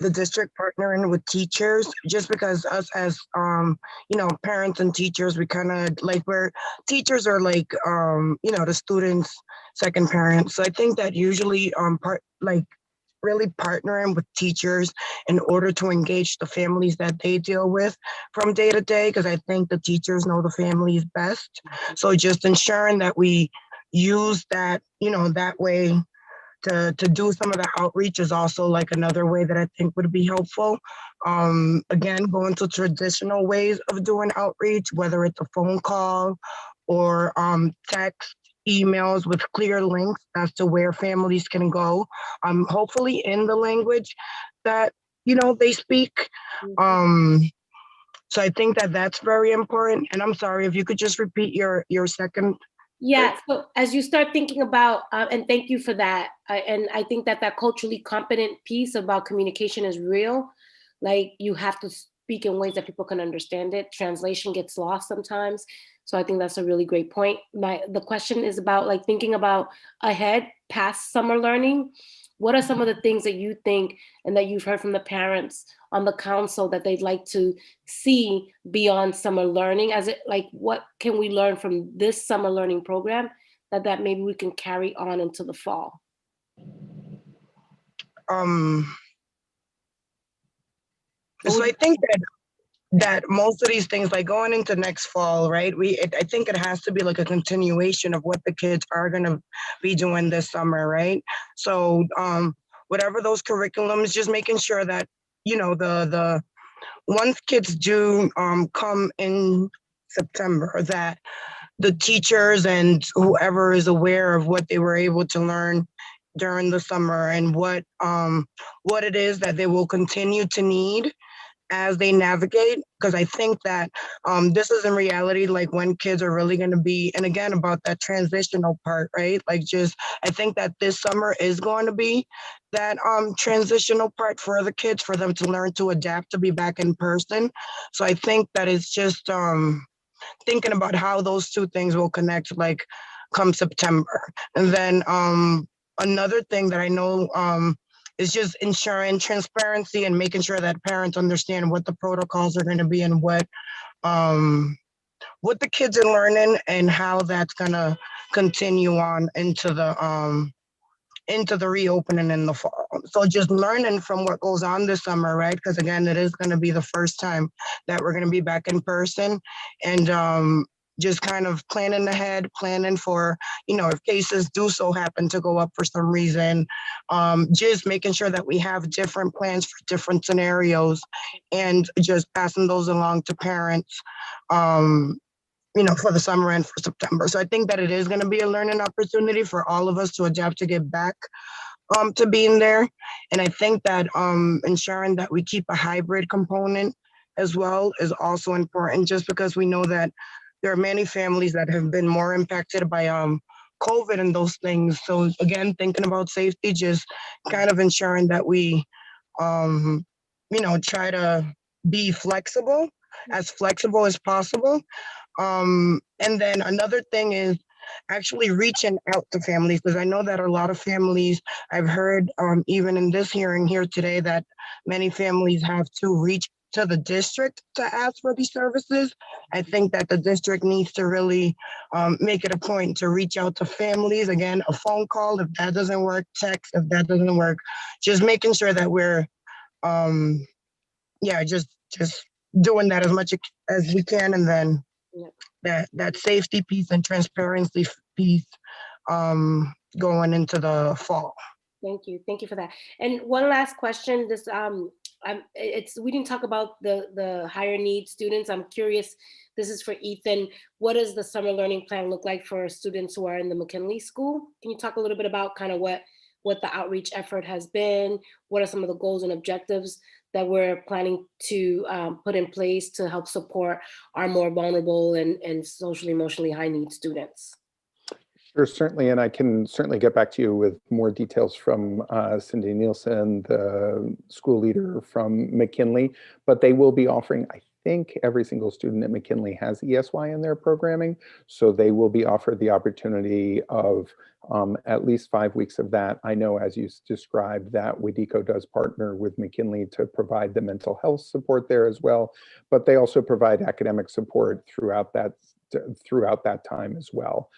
Speaker 13: the district partnering with teachers, just because us as parents and teachers, we kind of like teachers are like the students' second parents. So I think that usually really partnering with teachers in order to engage the families that they deal with from day to day, because I think the teachers know the families best. So just ensuring that we use that, that way to do some of the outreach is also like another way that I think would be helpful. Again, going to traditional ways of doing outreach, whether it's a phone call or text, emails with clear links as to where families can go, hopefully in the language that they speak. So I think that that's very important. And I'm sorry if you could just repeat your second.
Speaker 15: Yeah, so as you start thinking about, and thank you for that, and I think that culturally competent piece about communication is real. Like, you have to speak in ways that people can understand it. Translation gets lost sometimes. So I think that's a really great point. The question is about like thinking about ahead past summer learning. What are some of the things that you think and that you've heard from the parents on the council that they'd like to see beyond summer learning? What can we learn from this summer learning program that maybe we can carry on into the fall?
Speaker 13: So I think that most of these things, like going into next fall, right? I think it has to be like a continuation of what the kids are going to be doing this summer, right? So whatever those curriculums, just making sure that the once kids do come in September, that the teachers and whoever is aware of what they were able to learn during the summer and what it is that they will continue to need as they navigate, because I think that this is in reality like when kids are really going to be, and again about that transitional part, right? Like I think that this summer is going to be that transitional part for the kids, for them to learn to adapt to be back in person. So I think that it's just thinking about how those two things will connect, like come September. And then another thing that I know is just ensuring transparency and making sure that parents understand what the protocols are going to be and what the kids are learning and how that's going to continue on into the reopening in the fall. So just learning from what goes on this summer, right? Because again, it is going to be the first time that we're going to be back in person, and just kind of planning ahead, planning for, if cases do so happen to go up for some reason, just making sure that we have different plans for different scenarios and just passing those along to parents, for the summer and for September. So I think that it is going to be a learning opportunity for all of us to adapt to get back to being there. And I think that ensuring that we keep a hybrid component as well is also important, just because we know that there are many families that have been more impacted by COVID and those things. So again, thinking about safety, just kind of ensuring that we, try to be flexible as possible. And then another thing is actually reaching out to families, because I know that a lot of families, I've heard even in this hearing here today, that many families have to reach to the district to ask for these services. I think that the district needs to really make it a point to reach out to families. Again, a phone call, if that doesn't work, text, if that doesn't work, just making sure that we're, just doing that as much as we can. And then that safety piece and transparency piece going into the fall.
Speaker 15: Thank you for that. And one last question, this we didn't talk about the higher need students. I'm curious, this is for Ethan. What does the summer learning plan look like for students who are in the McKinley School? Can you talk a little bit about kind of what the outreach effort has been? What are some of the goals and objectives that we're planning to put in place to help support our more vulnerable and socially, emotionally high need students?
Speaker 9: Sure, certainly, and I can certainly get back to you with more details from Cindy Nielsen, the school leader from McKinley, but they will be offering, I think every single student at McKinley has ESY in their programming, so they will be offered the opportunity of at least 5 weeks of that. I know, as you described, that WDECO does partner with McKinley to provide the mental health support there as well, but they also provide academic support throughout that time as well.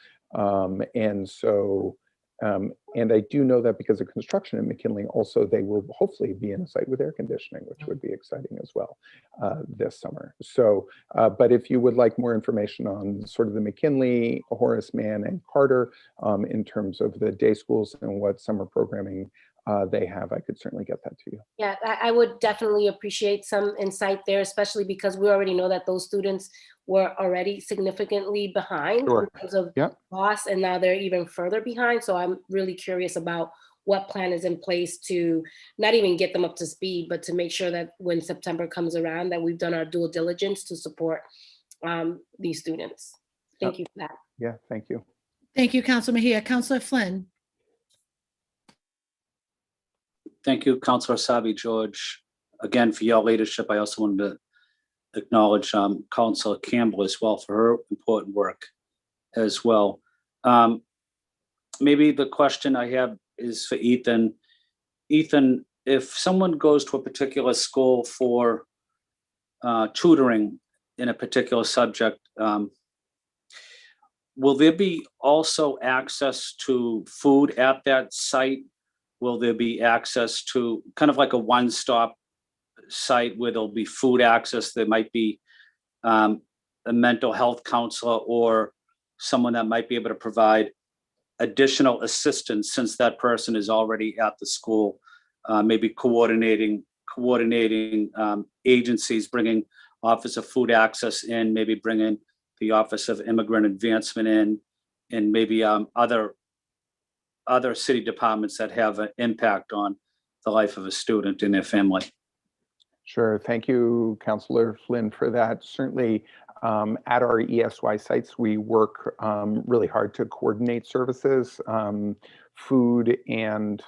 Speaker 9: And I do know that because of construction at McKinley, also they will hopefully be in a site with air conditioning, which would be exciting as well this summer. So, but if you would like more information on sort of the McKinley, Horace Mann, and Carter in terms of the day schools and what summer programming they have, I could certainly get that to you.
Speaker 15: Yeah, I would definitely appreciate some insight there, especially because we already know that those students were already significantly behind
Speaker 9: Sure.
Speaker 15: in terms of
Speaker 9: Yep.
Speaker 15: costs, and now they're even further behind. So I'm really curious about what plan is in place to not even get them up to speed, but to make sure that when September comes around, that we've done our due diligence to support these students. Thank you for that.
Speaker 9: Yeah, thank you.
Speaker 1: Thank you, Councilor Mejia. Councilor Flynn.
Speaker 14: Thank you, Councilor Sabi George, again for your leadership. I also wanted to acknowledge Councilor Campbell as well for her important work as well. Maybe the question I have is for Ethan. Ethan, if someone goes to a particular school for tutoring in a particular subject, will there be also access to food at that site? Will there be access to kind of like a one-stop site where there'll be food access? There might be a mental health counselor or someone that might be able to provide additional assistance since that person is already at the school, maybe coordinating agencies, bringing Office of Food Access in, maybe bringing the Office of Immigrant Advancement in, and maybe other city departments that have an impact on the life of a student and their family.
Speaker 9: Sure. Thank you, Councilor Flynn, for that. Certainly, at our ESY sites, we work really hard to coordinate services, food, and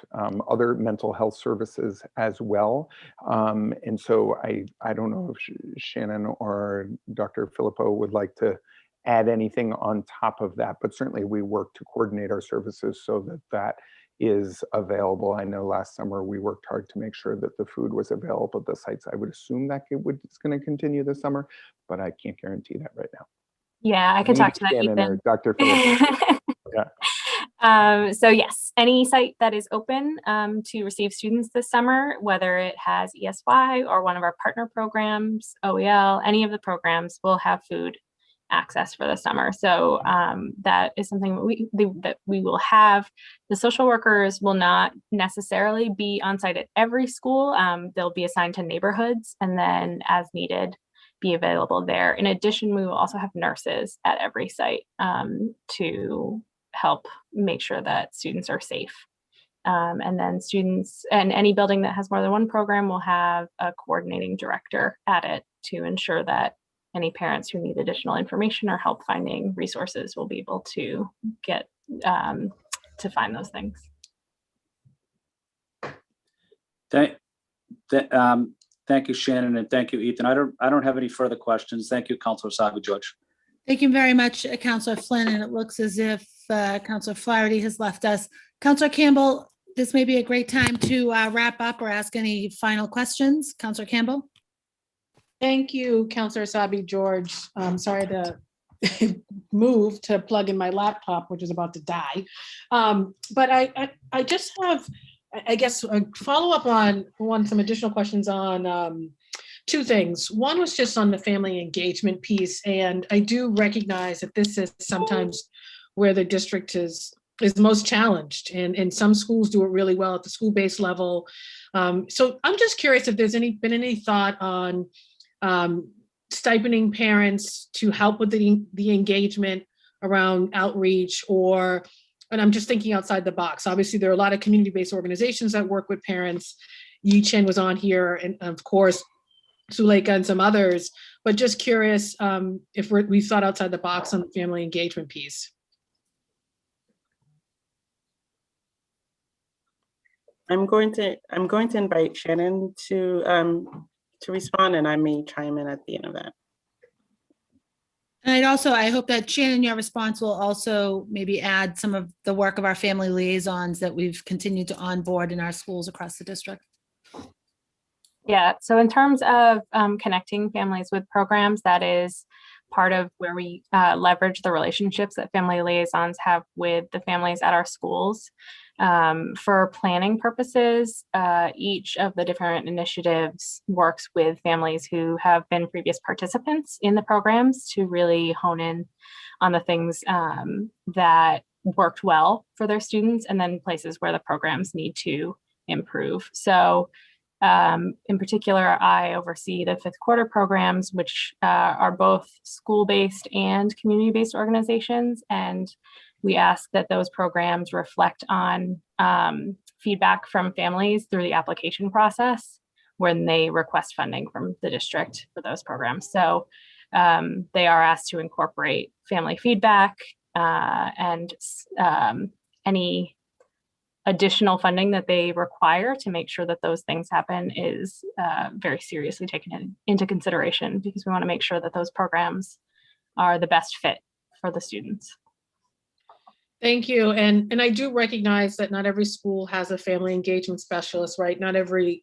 Speaker 9: other mental health services as well. And so I don't know if Shannon or Dr. Filippo would like to add anything on top of that, but certainly we work to coordinate our services so that that is available. I know last summer we worked hard to make sure that the food was available at the sites. I would assume that it's going to continue this summer, but I can't guarantee that right now.
Speaker 6: Yeah, I can talk to that,
Speaker 9: Shannon or
Speaker 6: Ethan.
Speaker 9: Dr. Filippo. Yeah.
Speaker 6: So yes, any site that is open to receive students this summer, whether it has ESY or one of our partner programs, OEL, any of the programs will have food access for the summer. So that is something that we will have. The social workers will not necessarily be on site at every school. They'll be assigned to neighborhoods and then as needed be available there. In addition, we will also have nurses at every site to help make sure that students are safe. And then students and any building that has more than one program will have a coordinating director at it to ensure that any parents who need additional information or help finding resources will be able to get to find those things.
Speaker 14: Thank you, Shannon, and thank you, Ethan. I don't have any further questions. Thank you, Councilor Sabi George.
Speaker 1: Thank you very much, Councilor Flynn. And it looks as if Councilor Flaherty has left us. Councilor Campbell, this may be a great time to wrap up or ask any final questions. Councilor Campbell.
Speaker 3: Thank you, Councilor Sabi George. I'm sorry to move to plug in my laptop, which is about to die. But I just have, I guess, a follow-up on some additional questions on two things. One was just on the family engagement piece. And I do recognize that this is sometimes where the district is most challenged. And some schools do it really well at the school-based level. So I'm just curious if there's been any thought on stipending parents to help with the engagement around outreach, and I'm just thinking outside the box. Obviously, there are a lot of community-based organizations that work with parents. Yi Chen was on here, and of course, Suleika and some others, but just curious if we thought outside the box on the family engagement piece.
Speaker 4: I'm going to invite Shannon to to respond, and I may chime in at the end of that.
Speaker 1: And I hope that Shannon, your response will also maybe add some of the work of our family liaisons that we've continued to onboard in our schools across the district.
Speaker 6: Yeah, so in terms of connecting families with programs, that is part of where we leverage the relationships that family liaisons have with the families at our schools. For planning purposes, each of the different initiatives works with families who have been previous participants in the programs to really hone in on the things that worked well for their students, and then places where the programs need to improve. So in particular, I oversee the fifth quarter programs, which are both school-based and community-based organizations. And we ask that those programs reflect on feedback from families through the application process when they request funding from the district for those programs. So they are asked to incorporate family feedback and any additional funding that they require to make sure that those things happen is very seriously taken into consideration, because we want to make sure that those programs are the best fit for the students.
Speaker 3: Thank you. And I do recognize that not every school has a family engagement specialist, right? Not every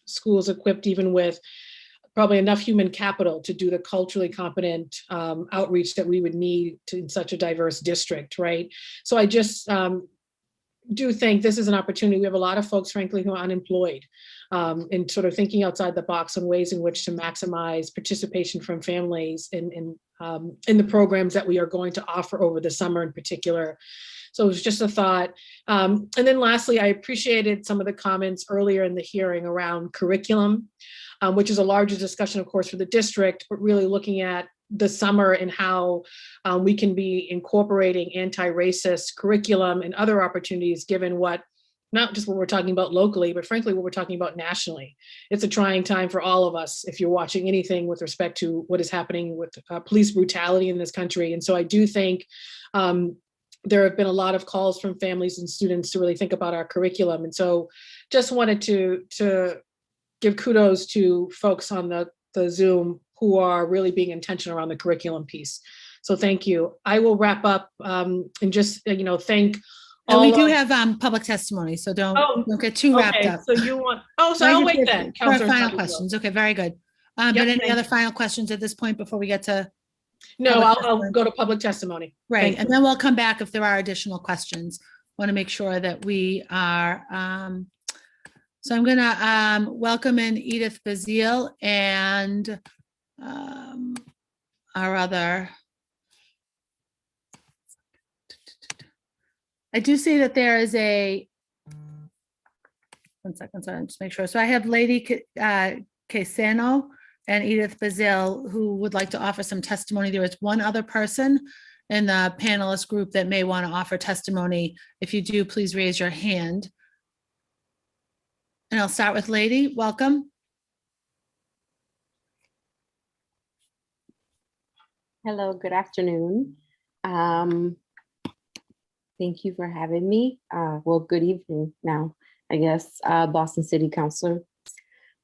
Speaker 3: school is equipped even with probably enough human capital to do the culturally competent outreach that we would need in such a diverse district, right? So I just do think this is an opportunity. We have a lot of folks, frankly, who are unemployed, and sort of thinking outside the box on ways in which to maximize participation from families in the programs that we are going to offer over the summer in particular. So it was just a thought. And then lastly, I appreciated some of the comments earlier in the hearing around curriculum, which is a larger discussion, of course, for the district, but really looking at the summer and how we can be incorporating anti-racist curriculum and other opportunities, given what, not just what we're talking about locally, but frankly, what we're talking about nationally. It's a trying time for all of us if you're watching anything with respect to what is happening with police brutality in this country. And so I do think there have been a lot of calls from families and students to really think about our curriculum. And so just wanted to give kudos to folks on the Zoom who are really being intentional around the curriculum piece. So thank you. I will wrap up and just, thank
Speaker 1: And we do have public testimony, so don't get too wrapped up.
Speaker 3: So you want, so I'll wait then.
Speaker 1: For our final questions. Okay, very good. But any other final questions at this point before we get to?
Speaker 3: No, I'll go to public testimony.
Speaker 1: Right, and then we'll come back if there are additional questions. Want to make sure that we are, so I'm gonna welcome in Edith Bazile and our other. I do see that there is a, one second, sorry, just make sure. So I have Lady Casano and Edith Bazile who would like to offer some testimony. There is one other person in the panelist group that may want to offer testimony. If you do, please raise your hand. And I'll start with Lady. Welcome.
Speaker 17: Hello, good afternoon. Thank you for having me. Well, good evening now, I guess, Boston City Councilor.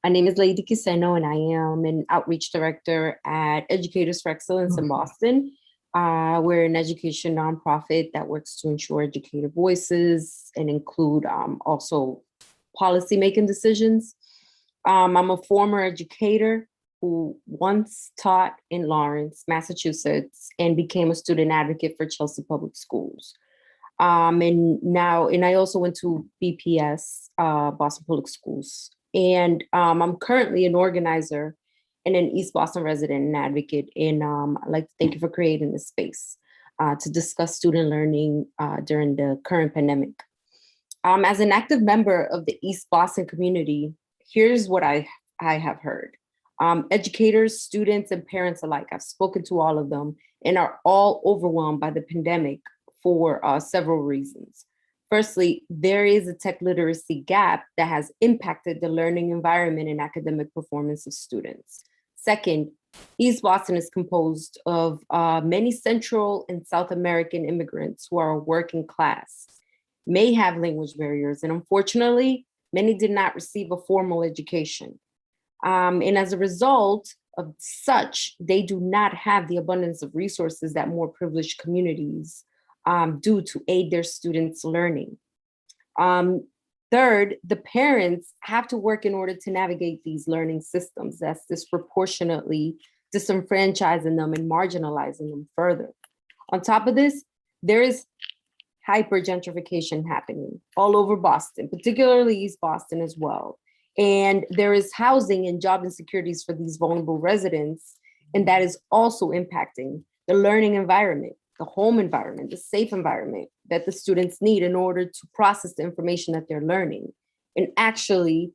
Speaker 17: My name is Lady Quiseno, and I am an outreach director at Educators for Excellence in Boston. We're an education nonprofit that works to ensure educator voices and include also policy-making decisions. I'm a former educator who once taught in Lawrence, Massachusetts, and became a student advocate for Chelsea Public Schools. And I also went to BPS, Boston Public Schools. And I'm currently an organizer and an East Boston resident and advocate. And I'd like to thank you for creating this space to discuss student learning during the current pandemic. As an active member of the East Boston community, here's what I have heard. Educators, students, and parents alike, I've spoken to all of them, and are all overwhelmed by the pandemic for several reasons. Firstly, there is a tech literacy gap that has impacted the learning environment and academic performance of students. Second, East Boston is composed of many Central and South American immigrants who are working class, may have language barriers, and unfortunately, many did not receive a formal education. And as a result of such, they do not have the abundance of resources that more privileged communities do to aid their students' learning. Third, the parents have to work in order to navigate these learning systems that's disproportionately disenfranchising them and marginalizing them further. On top of this, there is hyper gentrification happening all over Boston, particularly East Boston as well. And there is housing and job insecurities for these vulnerable residents, and that is also impacting the learning environment, the home environment, the safe environment that the students need in order to process the information that they're learning and actually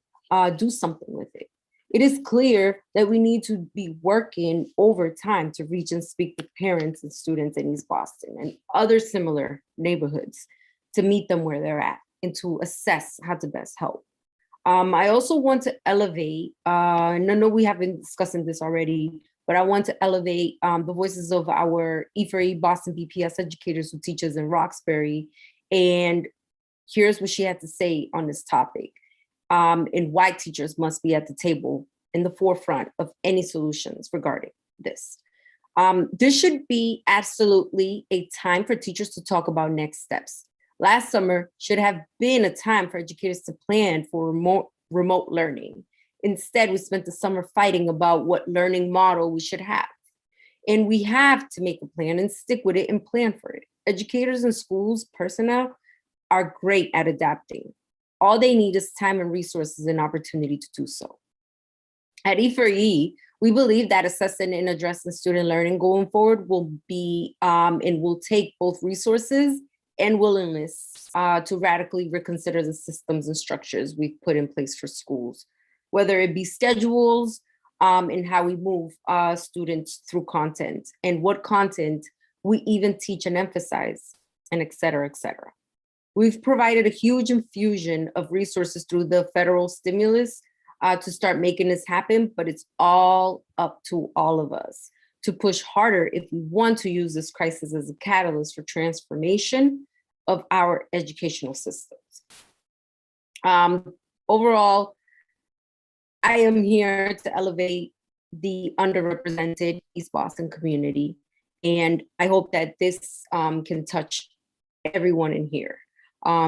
Speaker 17: do something with it. It is clear that we need to be working overtime to reach and speak with parents and students in East Boston and other similar neighborhoods to meet them where they're at and to assess how to best help. I also want to elevate, no, we have been discussing this already, but I want to elevate the voices of our E4E Boston BPS educators who teaches in Roxbury. And here's what she had to say on this topic. And why teachers must be at the table in the forefront of any solutions regarding this. This should be absolutely a time for teachers to talk about next steps. Last summer should have been a time for educators to plan for remote learning. Instead, we spent the summer fighting about what learning model we should have. And we have to make a plan and stick with it and plan for it. Educators and schools personnel are great at adapting. All they need is time and resources and opportunity to do so. At E4E, we believe that assessing and addressing student learning going forward will be and will take both resources and willingness to radically reconsider the systems and structures we've put in place for schools, whether it be schedules and how we move students through content and what content we even teach and emphasize, and et cetera, et cetera. We've provided a huge infusion of resources through the federal stimulus to start making this happen, but it's all up to all of us to push harder if we want to use this crisis as a catalyst for transformation of our educational systems. Overall, I am here to elevate the underrepresented East Boston community, and I hope that this can touch everyone in here.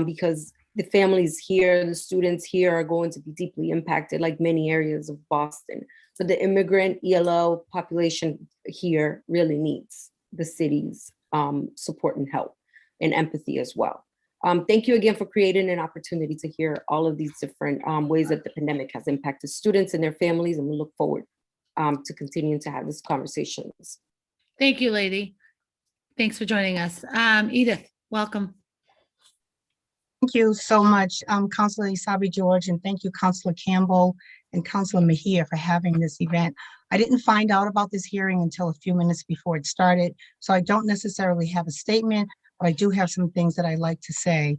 Speaker 17: Because the families here, the students here are going to be deeply impacted like many areas of Boston. So the immigrant ELL population here really needs the city's support and help and empathy as well. Thank you again for creating an opportunity to hear all of these different ways that the pandemic has impacted students and their families, and we look forward to continuing to have these conversations.
Speaker 1: Thank you, lady. Thanks for joining us. Edith, welcome.
Speaker 18: Thank you so much, Councilor Isabi George, and thank you, Councilor Campbell and Councilor Mejia for having this event. I didn't find out about this hearing until a few minutes before it started, so I don't necessarily have a statement, but I do have some things that I'd like to say.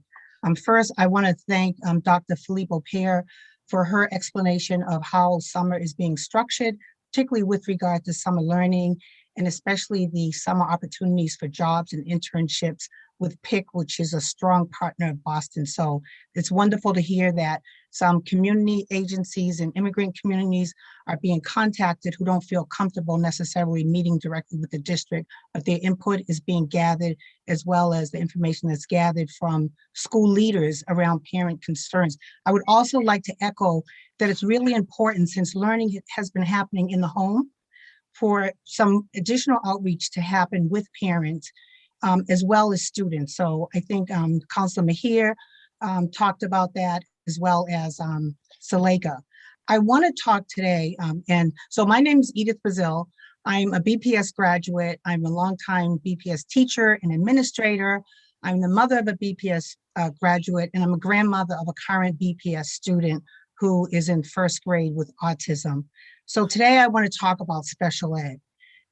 Speaker 18: First, I want to thank Dr. Filippo Pear for her explanation of how summer is being structured, particularly with regard to summer learning, and especially the summer opportunities for jobs and internships with PIC, which is a strong partner of Boston. So it's wonderful to hear that some community agencies and immigrant communities are being contacted who don't feel comfortable necessarily meeting directly with the district, but their input is being gathered, as well as the information that's gathered from school leaders around parent concerns. I would also like to echo that it's really important, since learning has been happening in the home, for some additional outreach to happen with parents as well as students. So I think Councilor Mejia talked about that, as well as Suleika. I want to talk today, and so my name is Edith Brazil. I'm a BPS graduate. I'm a longtime BPS teacher and administrator. I'm the mother of a BPS graduate, and I'm a grandmother of a current BPS student who is in first grade with autism. So today I want to talk about special ed,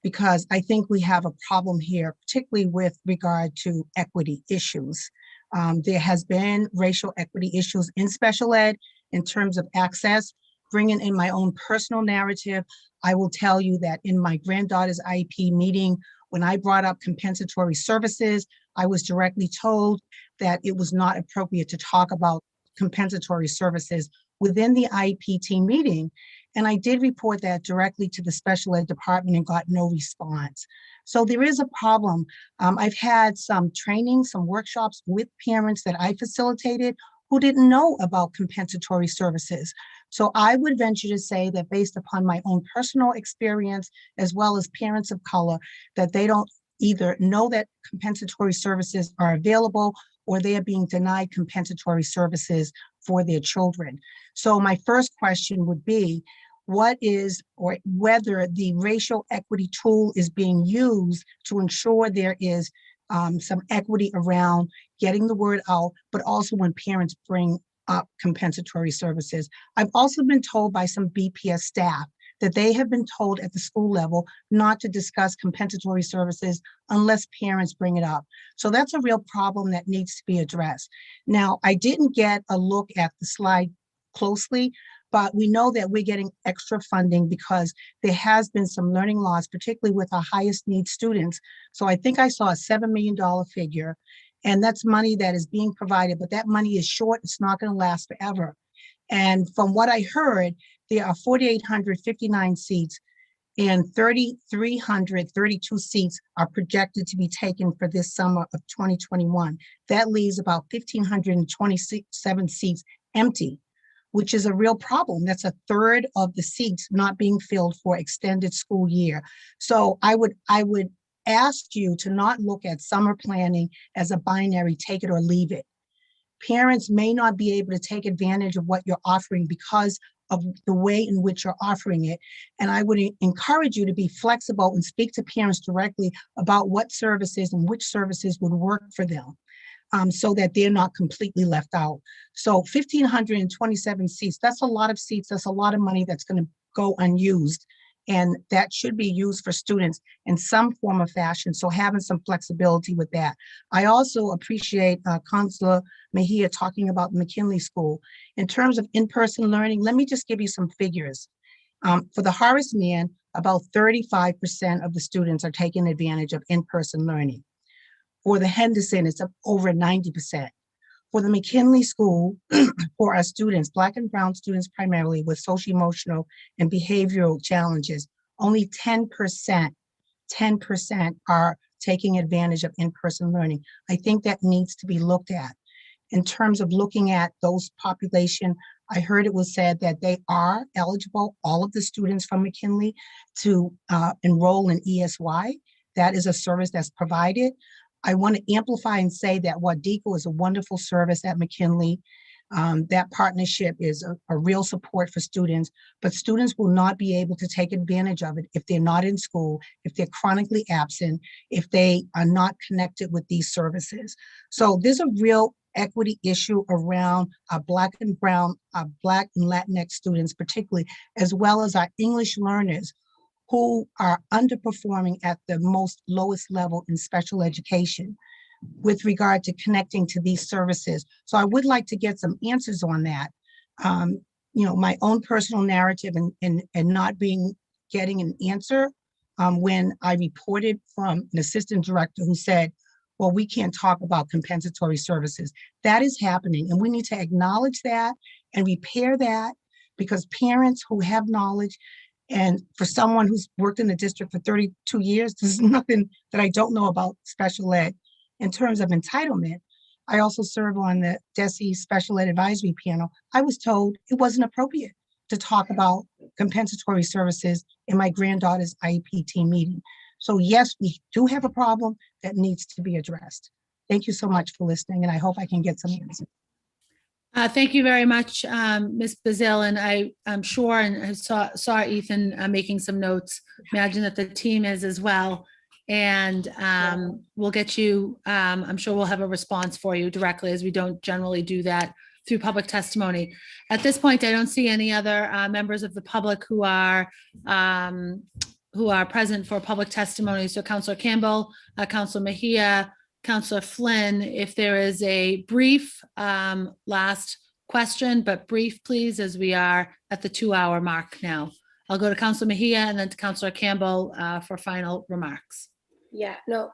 Speaker 18: because I think we have a problem here, particularly with regard to equity issues. There has been racial equity issues in special ed in terms of access. Bringing in my own personal narrative, I will tell you that in my granddaughter's IEP meeting, when I brought up compensatory services, I was directly told that it was not appropriate to talk about compensatory services within the IEP team meeting. And I did report that directly to the special ed department and got no response. So there is a problem. I've had some training, some workshops with parents that I facilitated who didn't know about compensatory services. So I would venture to say that based upon my own personal experience, as well as parents of color, that they don't either know that compensatory services are available or they are being denied compensatory services for their children. So my first question would be, what is, or whether the racial equity tool is being used to ensure there is some equity around getting the word out, but also when parents bring up compensatory services. I've also been told by some BPS staff that they have been told at the school level not to discuss compensatory services unless parents bring it up. So that's a real problem that needs to be addressed. Now, I didn't get a look at the slide closely, but we know that we're getting extra funding because there has been some learning loss, particularly with our highest need students. So I think I saw a $7 million figure, and that's money that is being provided, but that money is short. It's not going to last forever. And from what I heard, there are 4,859 seats and 3,332 seats are projected to be taken for this summer of 2021. That leaves about 1,527 seats empty, which is a real problem. That's a third of the seats not being filled for extended school year. So I would ask you to not look at summer planning as a binary, take it or leave it. Parents may not be able to take advantage of what you're offering because of the way in which you're offering it. And I would encourage you to be flexible and speak to parents directly about what services and which services would work for them. So that they're not completely left out. So 1,527 seats, that's a lot of seats, that's a lot of money that's going to go unused. And that should be used for students in some form or fashion. So having some flexibility with that. I also appreciate Counselor Mejia talking about McKinley School. In terms of in-person learning, let me just give you some figures. For the Horace Mann, about 35% of the students are taking advantage of in-person learning. For the Henderson, it's up over 90%. For the McKinley School, for our students, Black and Brown students primarily with social emotional and behavioral challenges, only 10% are taking advantage of in-person learning. I think that needs to be looked at. In terms of looking at those population, I heard it was said that they are eligible, all of the students from McKinley, to enroll in ESY. That is a service that's provided. I want to amplify and say that Wadiko is a wonderful service at McKinley. That partnership is a real support for students, but students will not be able to take advantage of it if they're not in school, if they're chronically absent, if they are not connected with these services. So there's a real equity issue around our Black and Brown, our Black and Latinx students particularly, as well as our English learners who are underperforming at the most lowest level in special education with regard to connecting to these services. So I would like to get some answers on that. You know, my own personal narrative and not getting an answer when I reported from an assistant director who said, well, we can't talk about compensatory services. That is happening, and we need to acknowledge that and repair that, because parents who have knowledge, and for someone who's worked in the district for 32 years, there's nothing that I don't know about special ed. In terms of entitlement, I also serve on the DESE Special Ed Advisory Panel. I was told it wasn't appropriate to talk about compensatory services in my granddaughter's IEP team meeting. So yes, we do have a problem that needs to be addressed. Thank you so much for listening, and I hope I can get some answers.
Speaker 1: Thank you very much, Ms. Bazil, and I'm sure and I saw Ethan making some notes. Imagine that the team is as well, and we'll get you, I'm sure we'll have a response for you directly, as we don't generally do that through public testimony. At this point, I don't see any other members of the public who are present for public testimony. So Councilor Campbell, Councilor Mejia, Councilor Flynn, if there is a brief last question, but brief, please, as we are at the 2-hour mark now. I'll go to Councilor Mejia and then to Councilor Campbell for final remarks.
Speaker 15: Yeah, no,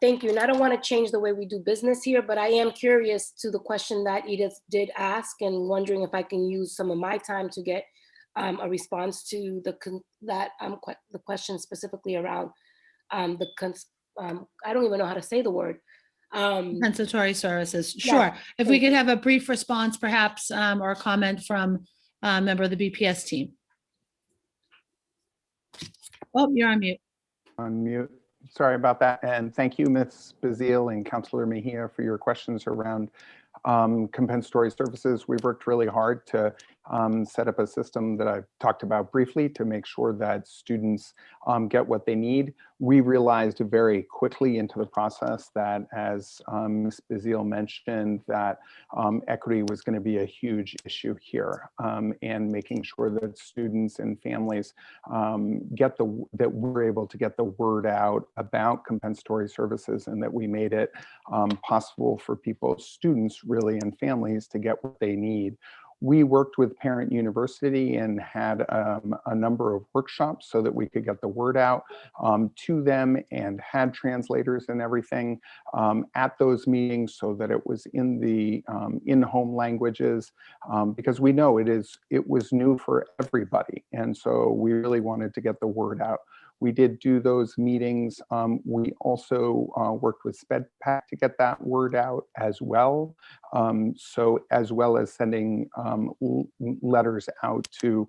Speaker 15: thank you. And I don't want to change the way we do business here, but I am curious to the question that Edith did ask and wondering if I can use some of my time to get a response to the question specifically around I don't even know how to say the word.
Speaker 1: Compensatory services.
Speaker 15: Yes,
Speaker 1: Sure. If we
Speaker 15: thank
Speaker 1: could
Speaker 15: you.
Speaker 1: have a brief response, perhaps, or a comment from a member of the BPS team. Oh, you're on mute.
Speaker 9: On mute. Sorry about that. And thank you, Ms. Bazile and Councilor Mejia, for your questions around compensatory services. We've worked really hard to set up a system that I've talked about briefly to make sure that students get what they need. We realized very quickly into the process that, as Ms. Bazile mentioned, that equity was going to be a huge issue here, and making sure that students and families that we're able to get the word out about compensatory services, and that we made it possible for students really and families to get what they need. We worked with Parent University and had a number of workshops so that we could get the word out to them, and had translators and everything at those meetings so that it was in the in-home languages, because we know it was new for everybody. And so we really wanted to get the word out. We did do those meetings. We also worked with SpedPAC to get that word out as well. So as well as sending letters out to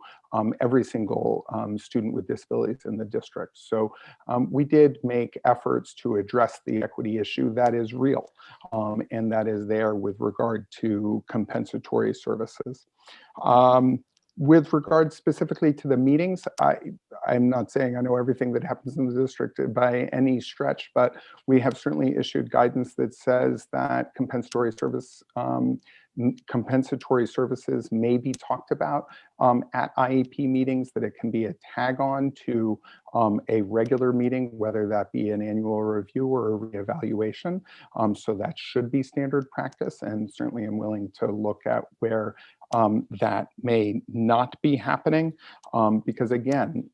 Speaker 9: every single student with disabilities in the district. So we did make efforts to address the equity issue that is real, and that is there with regard to compensatory services. With regard specifically to the meetings, I'm not saying I know everything that happens in the district by any stretch, but we have certainly issued guidance that says that compensatory services may be talked about at IEP meetings, that it can be a tag on to a regular meeting, whether that be an annual review or a reevaluation. So that should be standard practice, and certainly I'm willing to look at where that may not be happening, because again,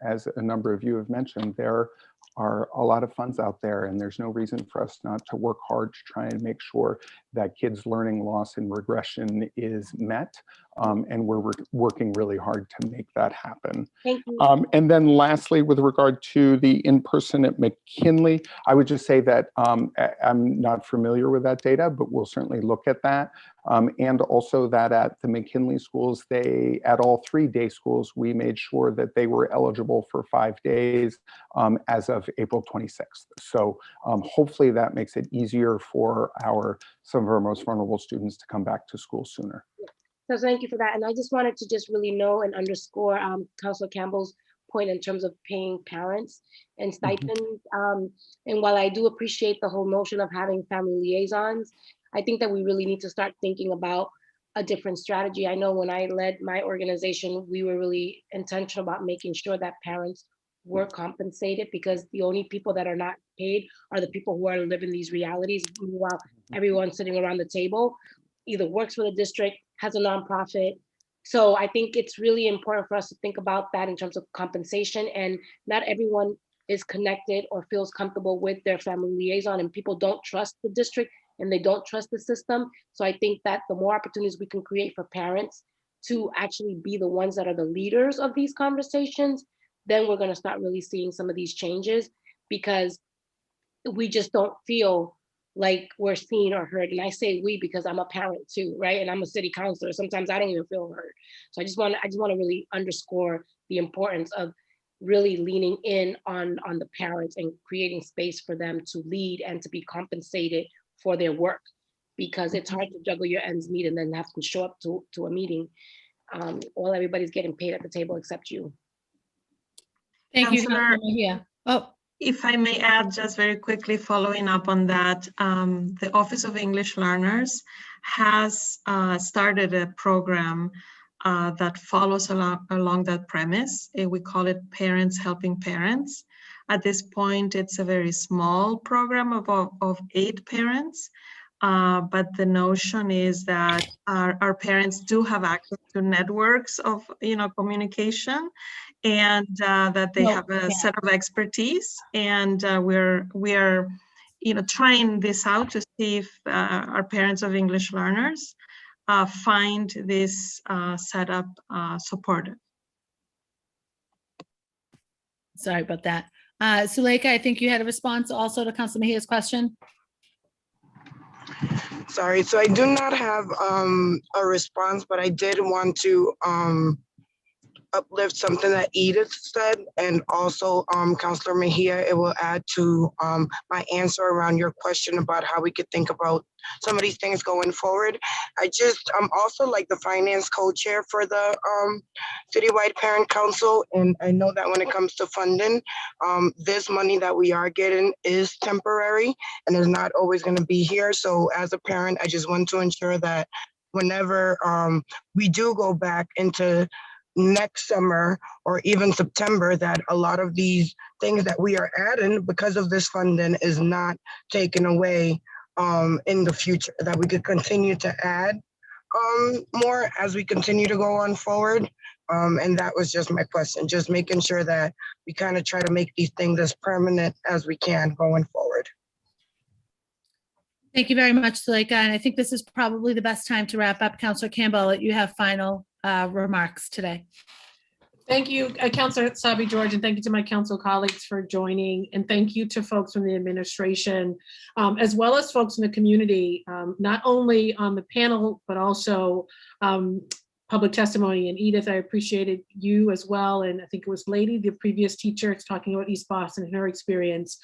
Speaker 9: as a number of you have mentioned, there are a lot of funds out there, and there's no reason for us not to work hard to try and make sure that kids' learning loss and regression is met, and we're working really hard to make that happen.
Speaker 15: Thank you.
Speaker 9: And then lastly, with regard to the in-person at McKinley, I would just say that I'm not familiar with that data, but we'll certainly look at that. And also that at the McKinley schools, at all 3 day schools, we made sure that they were eligible for 5 days as of April 26th. So hopefully that makes it easier for some of our most vulnerable students to come back to school sooner.
Speaker 15: So thank you for that. And I just wanted to just really know and underscore Councilor Campbell's point in terms of paying parents and stipends. And while I do appreciate the whole notion of having family liaisons, I think that we really need to start thinking about a different strategy. I know when I led my organization, we were really intentional about making sure that parents were compensated, because the only people that are not paid are the people who are living these realities. Meanwhile, everyone sitting around the table either works for the district, has a nonprofit. So I think it's really important for us to think about that in terms of compensation, and not everyone is connected or feels comfortable with their family liaison, and people don't trust the district and they don't trust the system. So I think that the more opportunities we can create for parents to actually be the ones that are the leaders of these conversations, then we're going to start really seeing some of these changes, because we just don't feel like we're seen or heard. And I say we because I'm a parent too, right? And I'm a city councilor. Sometimes I don't even feel heard. So I just want to really underscore the importance of really leaning in on the parents and creating space for them to lead and to be compensated for their work, because it's hard to juggle your ends meet and then have to show up to a meeting while everybody's getting paid at the table except you.
Speaker 1: Thank you,
Speaker 8: Councilor,
Speaker 1: Councilor Mejia. Oh,
Speaker 8: if I may add just very quickly following up on that, the Office of English Learners has started a program that follows along that premise. We call it Parents Helping Parents. At this point, it's a very small program of 8 parents, but the notion is that our parents do have access to networks of communication, and that they have a set of expertise, and we are trying this out to see if our parents of English learners find this setup supportive.
Speaker 1: Sorry about that. Suleika, I think you had a response also to Councilor Mejia's question.
Speaker 13: Sorry, so I do not have a response, but I did want to uplift something that Edith said, and also Councilor Mejia, it will add to my answer around your question about how we could think about some of these things going forward. I'm also like the finance co-chair for the Citywide Parent Council, and I know that when it comes to funding, this money that we are getting is temporary and is not always going to be here. So as a parent, I just want to ensure that whenever we do go back into next summer or even September, that a lot of these things that we are adding because of this funding is not taken away in the future, that we could continue to add more as we continue to go on forward. And that was just my question, just making sure that we kind of try to make these things as permanent as we can going forward.
Speaker 1: Thank you very much, Suleika. And I think this is probably the best time to wrap up. Councilor Campbell, you have final remarks today.
Speaker 3: Thank you, Councilor Sabi George, and thank you to my council colleagues for joining. And thank you to folks from the administration, as well as folks in the community, not only on the panel, but also public testimony. And Edith, I appreciated you as well. And I think it was Lady, the previous teacher, it's talking about East Boston and her experience.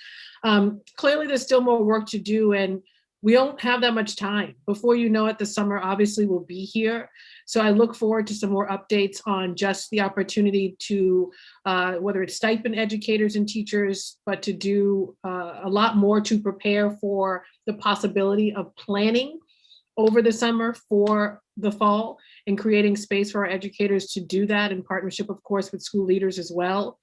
Speaker 3: Clearly, there's still more work to do, and we don't have that much time. Before you know it, the summer obviously will be here. So I look forward to some more updates on just the opportunity to, whether it's stipend educators and teachers, but to do a lot more to prepare for the possibility of planning over the summer for the fall and creating space for our educators to do that in partnership, of course, with school leaders as well.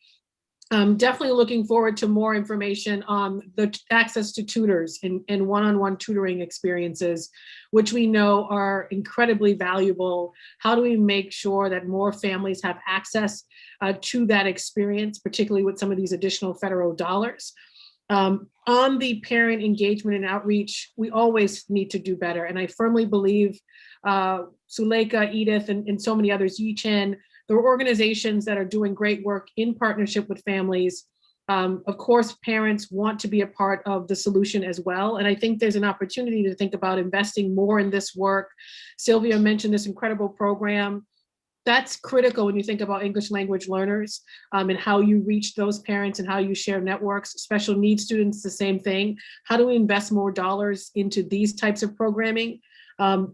Speaker 3: I'm definitely looking forward to more information on the access to tutors and one-on-one tutoring experiences, which we know are incredibly valuable. How do we make sure that more families have access to that experience, particularly with some of these additional federal dollars? On the parent engagement and outreach, we always need to do better. And I firmly believe Suleika, Edith, and so many others, Yi-Chen, there are organizations that are doing great work in partnership with families. Of course, parents want to be a part of the solution as well. And I think there's an opportunity to think about investing more in this work. Sylvia mentioned this incredible program. That's critical when you think about English language learners and how you reach those parents and how you share networks. Special needs students, the same thing. How do we invest more dollars into these types of programming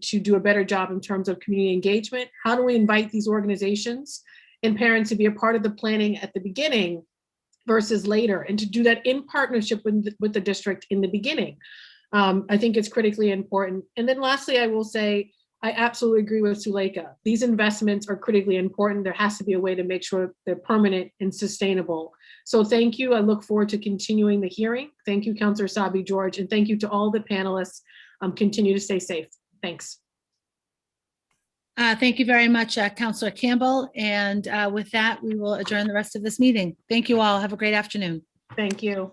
Speaker 3: to do a better job in terms of community engagement? How do we invite these organizations and parents to be a part of the planning at the beginning versus later, and to do that in partnership with the district in the beginning? I think it's critically important. And then lastly, I will say, I absolutely agree with Suleika. These investments are critically important. There has to be a way to make sure they're permanent and sustainable. So thank you. I look forward to continuing the hearing. Thank you, Councilor Sabi George, and thank you to all the panelists. Continue to stay safe. Thanks.
Speaker 1: Thank you very much, Councilor Campbell. And with that, we will adjourn the rest of this meeting. Thank you all. Have a great afternoon.
Speaker 3: Thank you.